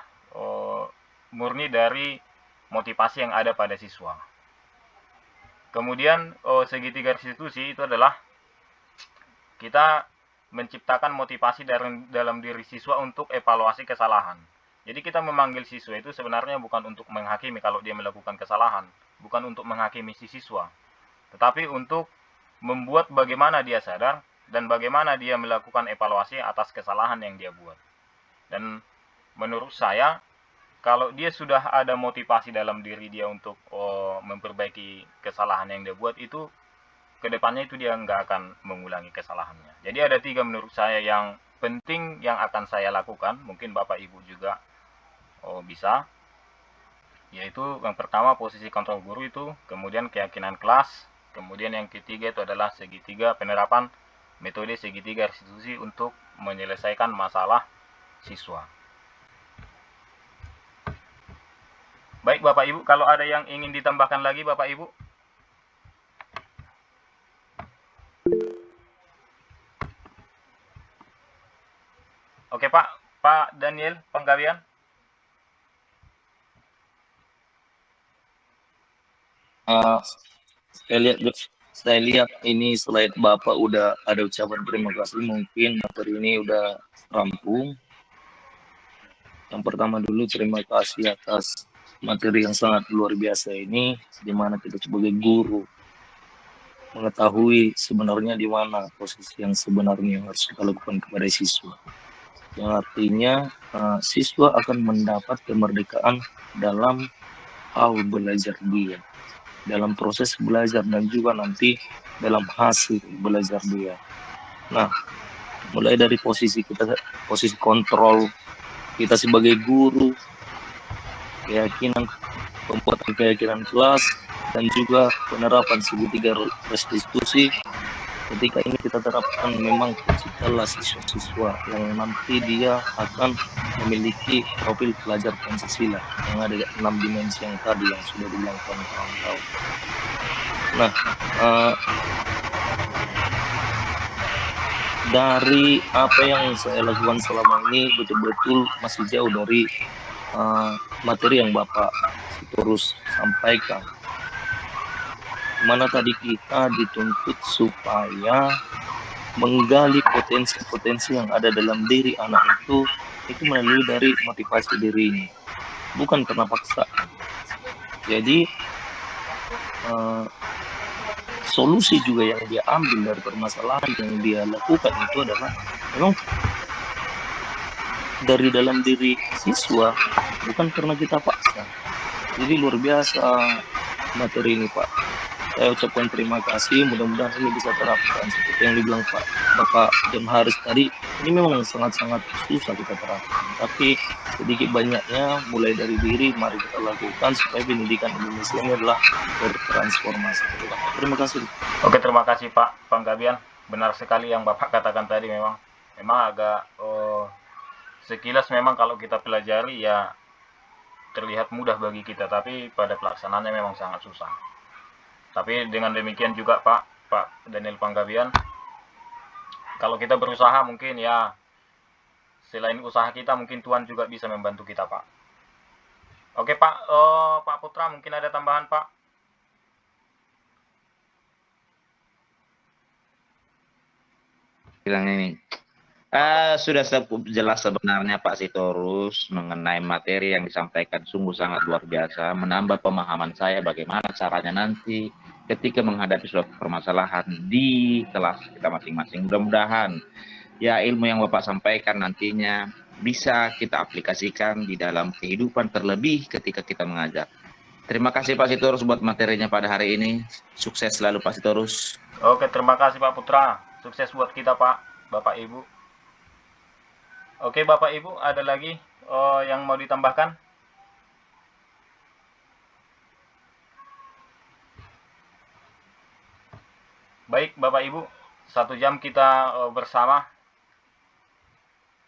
Speaker 1: murni dari motivasi yang ada pada siswa. Kemudian segitiga restitusi itu adalah kita menciptakan motivasi dalam diri siswa untuk evaluasi kesalahan. Jadi kita memanggil siswa itu sebenarnya bukan untuk menghakimi kalau dia melakukan kesalahan, bukan untuk menghakimi si siswa, tetapi untuk membuat bagaimana dia sadar dan bagaimana dia melakukan evaluasi atas kesalahan yang dia buat. Dan menurut saya, kalau dia sudah ada motivasi dalam diri dia untuk memperbaiki kesalahan yang dia buat, itu kedepannya itu dia nggak akan mengulangi kesalahannya. Jadi ada tiga menurut saya yang penting yang akan saya lakukan. Mungkin Bapak Ibu juga bisa. Yaitu yang pertama posisi kontrol guru itu, kemudian keyakinan kelas, kemudian yang ketiga itu adalah segitiga penerapan metode segitiga restitusi untuk menyelesaikan masalah siswa. Baik Bapak Ibu, kalau ada yang ingin ditambahkan lagi Bapak Ibu. Oke Pak Daniel Panggawian.
Speaker 10: Saya lihat ini slide Bapak udah ada ucapan terima kasih, mungkin materi ini udah rampung. Yang pertama dulu terima kasih atas materi yang sangat luar biasa ini, di mana kita sebagai guru mengetahui sebenarnya di mana posisi yang sebenarnya yang harus kita lakukan kepada siswa. Yang artinya siswa akan mendapat kemerdekaan dalam hal belajar dia, dalam proses belajar dan juga nanti dalam hasil belajar dia. Nah, mulai dari posisi kita, posisi kontrol kita sebagai guru, keyakinan, pembuatan keyakinan kelas, dan juga penerapan segitiga restitusi, ketika ini kita terapkan, memang terciptalah siswa-siswa yang nanti dia akan memiliki profil pelajar Pancasila yang ada 6 dimensi yang tadi yang sudah dibilang kawan-kawan. Nah, dari apa yang saya lakukan selama ini betul-betul masih jauh dari materi yang Bapak Sitorus sampaikan. Mana tadi kita dituntut supaya menggali potensi-potensi yang ada dalam diri anak itu melalui dari motivasi dirinya, bukan karena paksa. Jadi solusi juga yang dia ambil dari permasalahan yang dia lakukan itu adalah memang dari dalam diri siswa, bukan karena kita paksa. Jadi luar biasa materi ini, Pak. Saya ucapkan terima kasih, mudah-mudahan ini bisa terapkan seperti yang dibilang Bapak John Haris tadi. Ini memang sangat-sangat susah kita terapkan, tapi sedikit banyaknya mulai dari diri mari kita lakukan supaya pendidikan Indonesia ini adalah bertransformasi. Terima kasih.
Speaker 1: Oke, terima kasih Pak Panggabean. Benar sekali yang Bapak katakan tadi, memang agak sekilas memang kalau kita pelajari ya terlihat mudah bagi kita, tapi pada pelaksanaannya memang sangat susah. Tapi dengan demikian juga Pak Daniel Panggabean, kalau kita berusaha mungkin ya selain usaha kita mungkin Tuhan juga bisa membantu kita, Pak. Oke Pak, Pak Putra mungkin ada tambahan, Pak?
Speaker 5: Bilang ini. Sudah jelas sebenarnya Pak Sitorus mengenai materi yang disampaikan, sungguh sangat luar biasa, menambah pemahaman saya bagaimana caranya nanti ketika menghadapi suatu permasalahan di kelas kita masing-masing. Mudah-mudahan ya ilmu yang Bapak sampaikan nantinya bisa kita aplikasikan di dalam kehidupan, terlebih ketika kita mengajar. Terima kasih Pak Sitorus buat materinya pada hari ini. Sukses selalu Pak Sitorus.
Speaker 1: Oke, terima kasih Pak Putra. Sukses buat kita Pak, Bapak Ibu. Oke Bapak Ibu, ada lagi yang mau ditambahkan? Baik Bapak Ibu, 1 jam kita bersama.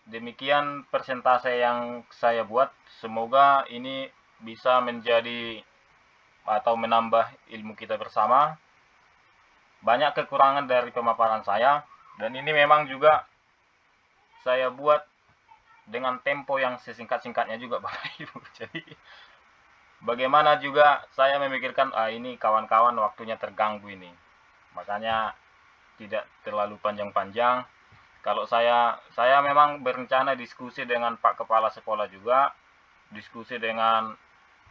Speaker 1: Demikian persentase yang saya buat. Semoga ini bisa menjadi atau menambah ilmu kita bersama. Banyak kekurangan dari pemaparan saya, dan ini memang juga saya buat dengan tempo yang sesingkat-singkatnya juga Bapak Ibu. Jadi bagaimana juga saya memikirkan ini kawan-kawan waktunya terganggu ini, makanya tidak terlalu panjang-panjang. Kalau saya memang berencana diskusi dengan Pak Kepala Sekolah juga, diskusi dengan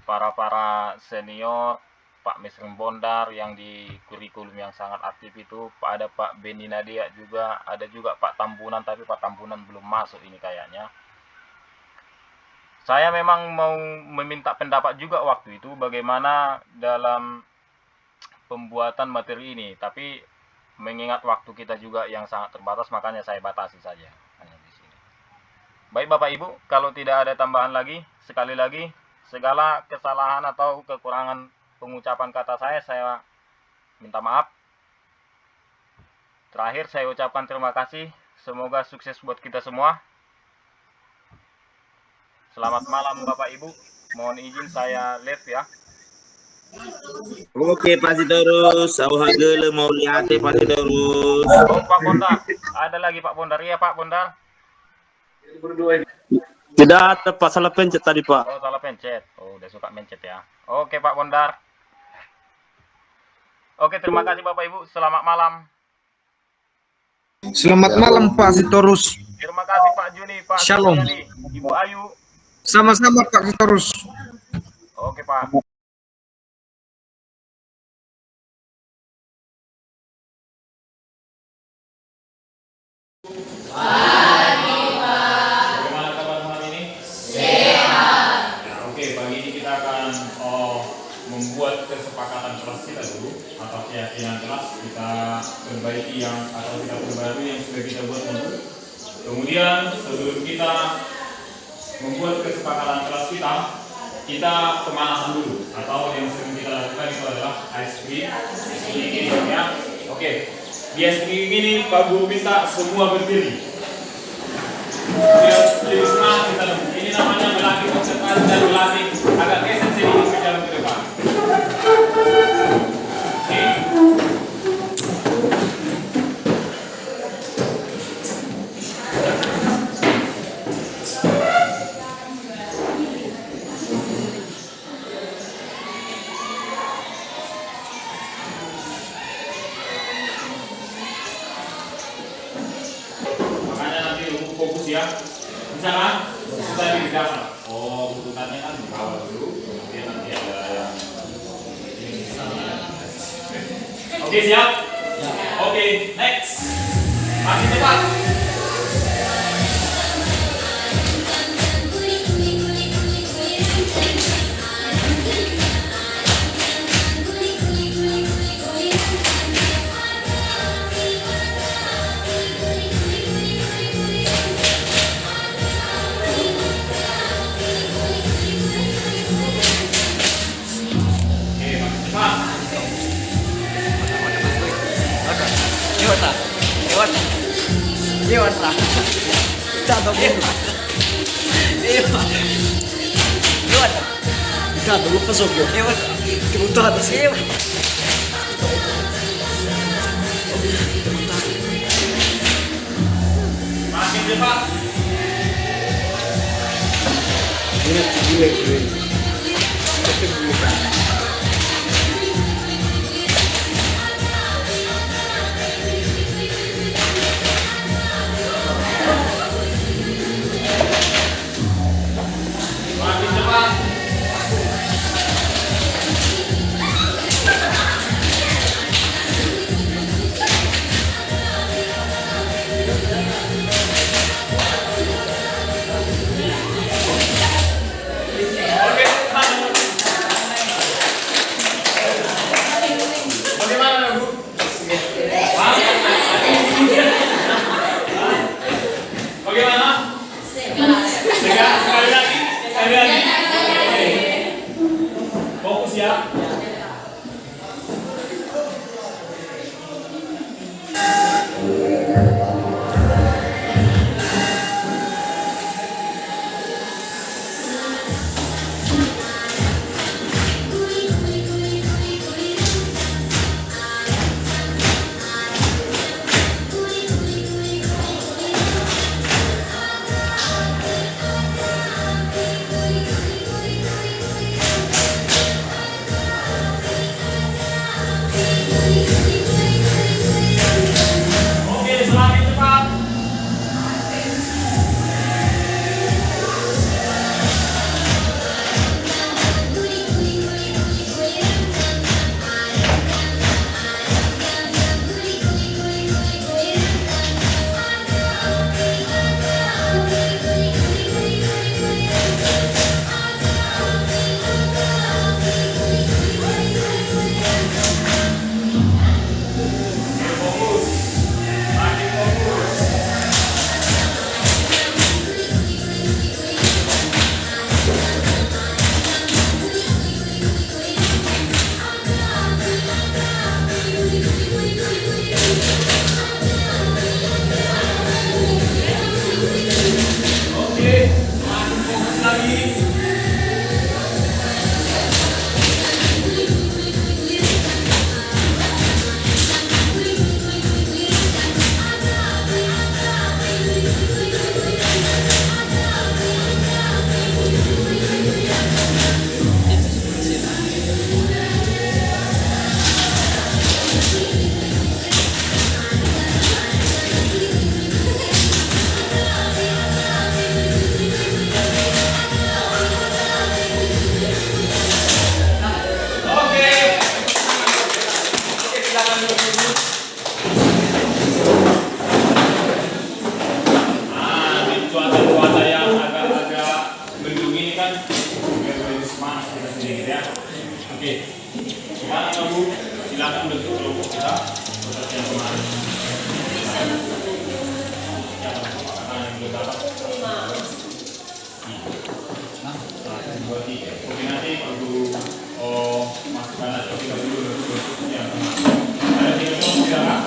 Speaker 1: para senior, Pak Mesrem Bondar yang di kurikulum yang sangat aktif itu, ada Pak Beni Nadia juga, ada juga Pak Tambunan, tapi Pak Tambunan belum masuk ini kayaknya. Saya memang mau meminta pendapat juga waktu itu bagaimana dalam pembuatan materi ini, tapi mengingat waktu kita juga yang sangat terbatas, makanya saya batasi saja hanya di sini. Baik Bapak Ibu, kalau tidak ada tambahan lagi, sekali lagi segala kesalahan atau kekurangan pengucapan kata saya minta maaf. Terakhir saya ucapkan terima kasih, semoga sukses buat kita semua. Selamat malam Bapak Ibu, mohon izin saya live ya.
Speaker 5: Oke Pak Sitorus, awhagele mau lihat Pak Sitorus.
Speaker 1: Oh Pak Bondar, ada lagi Pak Bondar. Iya Pak Bondar.
Speaker 2: Tidak ada Pak, salah pencet tadi Pak.
Speaker 1: Oh salah pencet, oh udah suka mencet ya. Oke Pak Bondar. Oke, terima kasih Bapak Ibu, selamat malam.
Speaker 4: Selamat malam Pak Sitorus.
Speaker 1: Terima kasih Pak Juni, Pak
Speaker 4: Shalom.
Speaker 1: Suryadi, Ibu Ayu.
Speaker 4: Sama-sama Pak Sitorus.
Speaker 1: Oke Pak. Bagaimana kabar malam ini? Sehat. Ya, oke, pagi ini kita akan membuat kesepakatan kelas kita dulu, atau keyakinan kelas kita perbaiki yang atau kita perbarui yang sudah kita buat dulu. Kemudian sebelum kita membuat kesepakatan kelas kita pemanasan dulu, atau yang sering kita lakukan itu adalah ice cream sedikit ya. Oke,
Speaker 11: Bias ini Pak Guru minta semua berdiri. Biar lebih semangat kita. Ini namanya melatih konsentrasi dan melatih agak geser sedikit ke jalan ke depan. Oke. Makanya nanti lu fokus ya. Misalnya, kita di dalam. Oh, urutannya kan di bawah dulu. Kemudian nanti ada yang ini misalnya. Oke, siap? Oke, next. Makin cepat. Makin cepat. Makin cepat. Oke, bagaimana Bu? Hah? Bagaimana? Tegak, sekali lagi. Oke. Fokus ya. Oke, semakin cepat. Fokus. Makin fokus. Oke, makin fokus lagi. Oke. Oke, silakan duduk dulu. Di cuaca-cuaca yang agak-agak mendung ini kan biar lebih semangat kita sedikit ya. Oke. Sekarang Ibu silakan bentuk kelompok kita seperti yang kemarin. Oke, nanti Ibu masukkan atau kita dulu bentuk yang kemarin. Ada 3 kelompok silakan.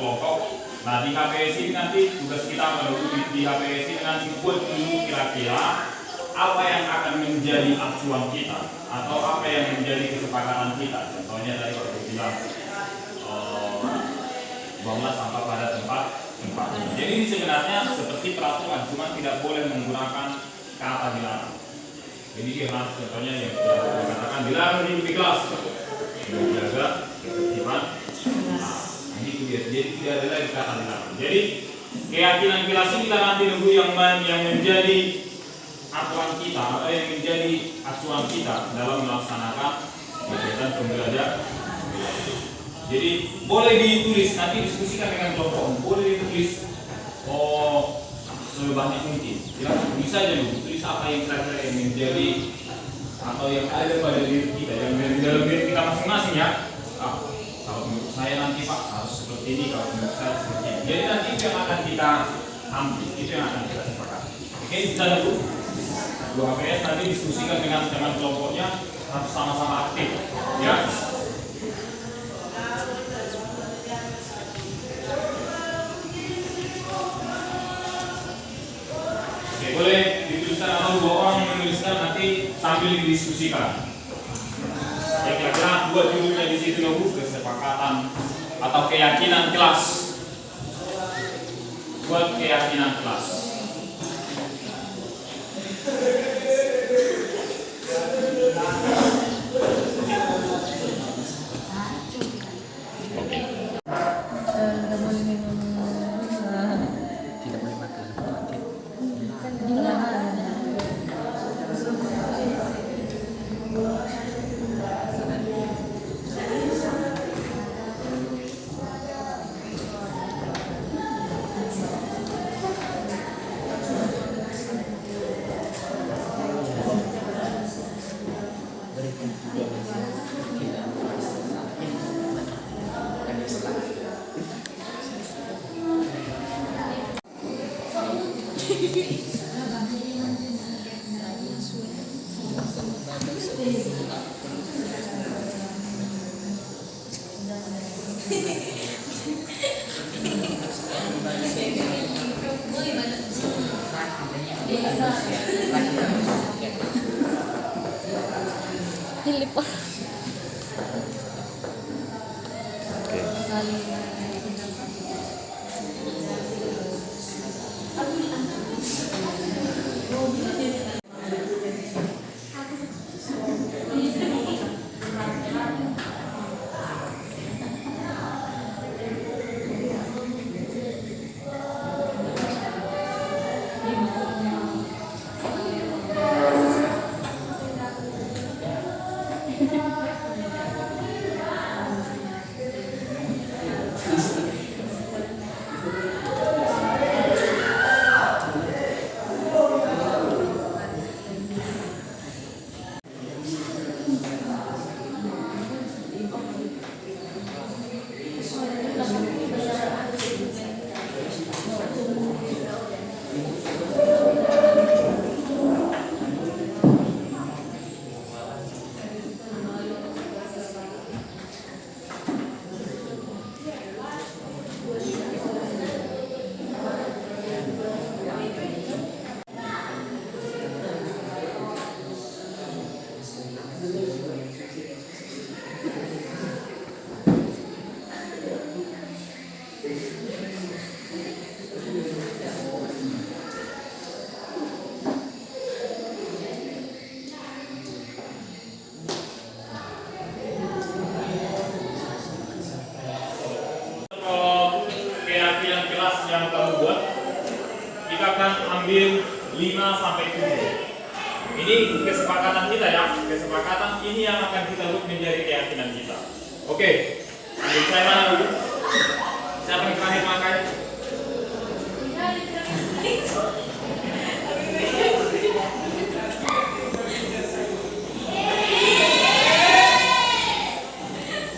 Speaker 11: kelompok. Nah di HPS ini nanti tugas kita melalui di HPS ini nanti buat dulu kira-kira apa yang akan menjadi acuan kita atau apa yang menjadi kesepakatan kita. Contohnya tadi waktu bilang buanglah sampah pada tempatnya. Jadi ini sebenarnya seperti peraturan, cuma tidak boleh menggunakan kata dilarang. Jadi dia harus contohnya yang sudah saya katakan dilarang di kelas, menjaga ketertiban. Ini dia, jadi tidak ada lagi kata dilarang. Jadi keyakinan kelas ini kita nanti nunggu yang menjadi aturan kita atau yang menjadi acuan kita dalam melaksanakan kegiatan pembelajaran. Jadi boleh ditulis, nanti diskusikan dengan kelompok, boleh ditulis sebanyak mungkin. Ya, bisa aja dulu tulis apa yang kira-kira yang menjadi atau yang ada pada diri kita, yang dari dalam diri kita masing-masing ya. Kalau menurut saya nanti Pak harus seperti ini, kalau menurut saya seperti ini. Jadi nanti itu yang akan kita ambil, itu yang akan kita sepakati. Oke, bisa dulu. Dua HPS nanti diskusikan dengan kelompoknya, harus sama-sama aktif. Ya. Boleh dituliskan atau dua orang yang menuliskan nanti sambil didiskusikan. Ya kira-kira dua judulnya di situ loh, kesepakatan atau keyakinan kelas. Buat keyakinan kelas. Yang kamu buat, kita akan ambil 5 sampai 7. Ini kesepakatan kita ya, kesepakatan ini yang akan kita buat menjadi keyakinan kita. Oke, ambil saya mana dulu? Siapa yang terakhir pakai?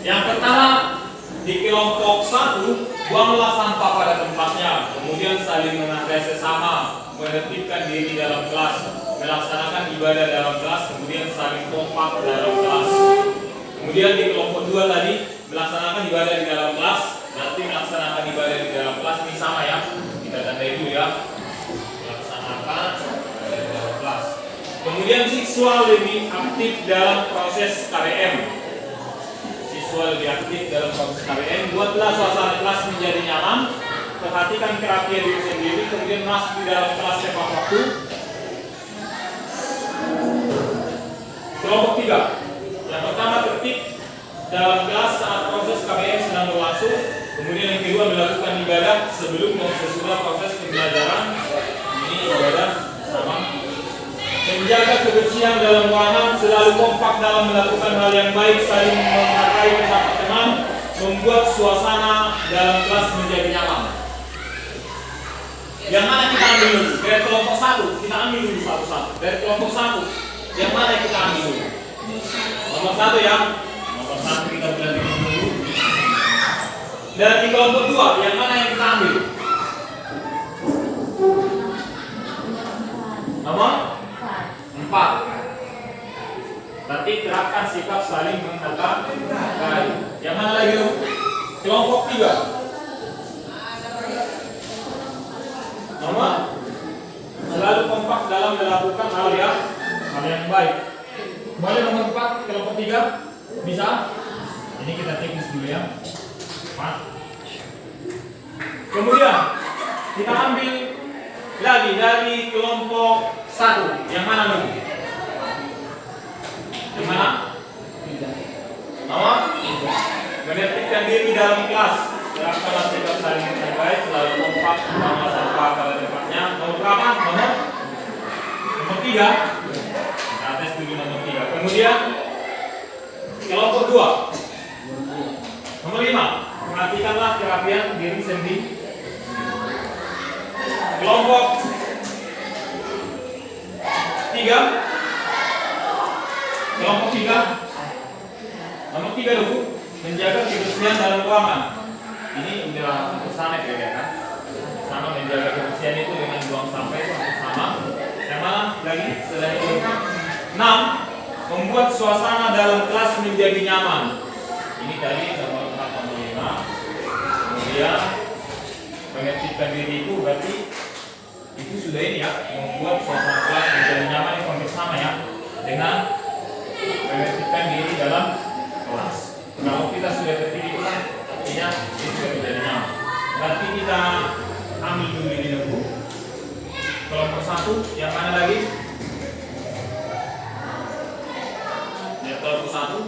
Speaker 11: Yang pertama di kelompok 1. Buanglah sampah pada tempatnya, kemudian saling menghargai sesama, menertibkan diri dalam kelas, melaksanakan ibadah dalam kelas, kemudian saling kompak dalam kelas. Kemudian di kelompok 2 tadi, melaksanakan ibadah di dalam kelas, nanti melaksanakan ibadah Kemudian siswa lebih aktif dalam proses KBM. Siswa lebih aktif dalam proses KBM. Buatlah suasana kelas menjadi nyaman. Perhatikan kerapian diri sendiri. Kemudian masuk di dalam kelas tepat waktu. Kelompok 3. Yang pertama tertib dalam kelas saat proses KBM sedang berlangsung. Kemudian yang kedua melakukan ibadah sebelum dan sesudah proses pembelajaran. Ini ibadah sama. Menjaga kebersihan dalam ruangan, selalu kompak dalam melakukan hal yang baik, saling menghargai pendapat teman, membuat suasana dalam kelas menjadi nyaman. Yang mana kita ambil dulu? Dari kelompok 1, kita ambil dulu satu-satu. Dari kelompok 1, yang mana kita ambil dulu? Nomor 1 ya. Nomor 1 kita belajar dulu. Dan di kelompok 2, yang mana yang kita ambil? Nomor 4. Berarti terapkan sikap saling menghargai. Yang mana lagi dulu? Kelompok 3. Nomor selalu kompak dalam melakukan hal yang baik. Boleh nomor 4 kelompok 3 bisa? Ini kita teknis dulu ya. Kemudian kita ambil lagi dari kelompok 1. Yang mana dulu? Yang mana? Nomor 3. Menertibkan diri dalam kelas. Terapkanlah sikap saling menghargai, selalu kompak sama serta pada tempatnya. Nomor berapa? Nomor 3. Kita tes dulu nomor 3. Kemudian kelompok 2. Nomor 5. Perhatikanlah kerapian diri sendiri. Kelompok 3. Kelompok 3. Nomor 3 dulu. Menjaga kebersihan dalam ruangan. Ini udah bersama ya kan? Sama menjaga kebersihan itu dengan buang sampah itu sama. Yang mana lagi selain itu? 6. Membuat suasana dalam kelas menjadi nyaman. Ini tadi nomor 4, nomor 5. Kemudian menertibkan diri itu berarti itu sudah ini ya, membuat suasana kelas menjadi nyaman itu hampir sama ya dengan menertibkan diri dalam kelas. Kalau kita sudah tertib itu kan artinya itu sudah menjadi nyaman. Berarti kita ambil dulu ini dulu. Kelompok 1, yang mana lagi? Ya, kelompok 1.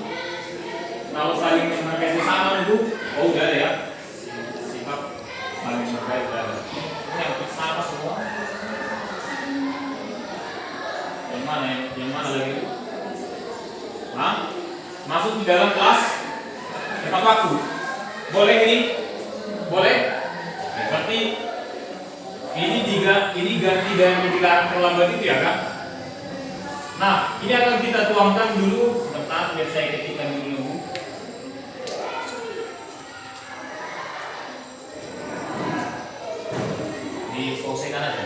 Speaker 11: Kalau saling menghargai sesama dulu, oh udah ada ya. Sikap saling menghargai udah ada. Ini yang sama semua. Yang mana? Yang mana lagi? Hah? Masuk di dalam kelas tepat waktu. Boleh ini? Boleh? Berarti ini ganti dari dilarang terlambat itu ya kan? Nah, ini akan kita tuangkan dulu. Sebentar, biar saya ketikkan dulu. Di fokusikan aja.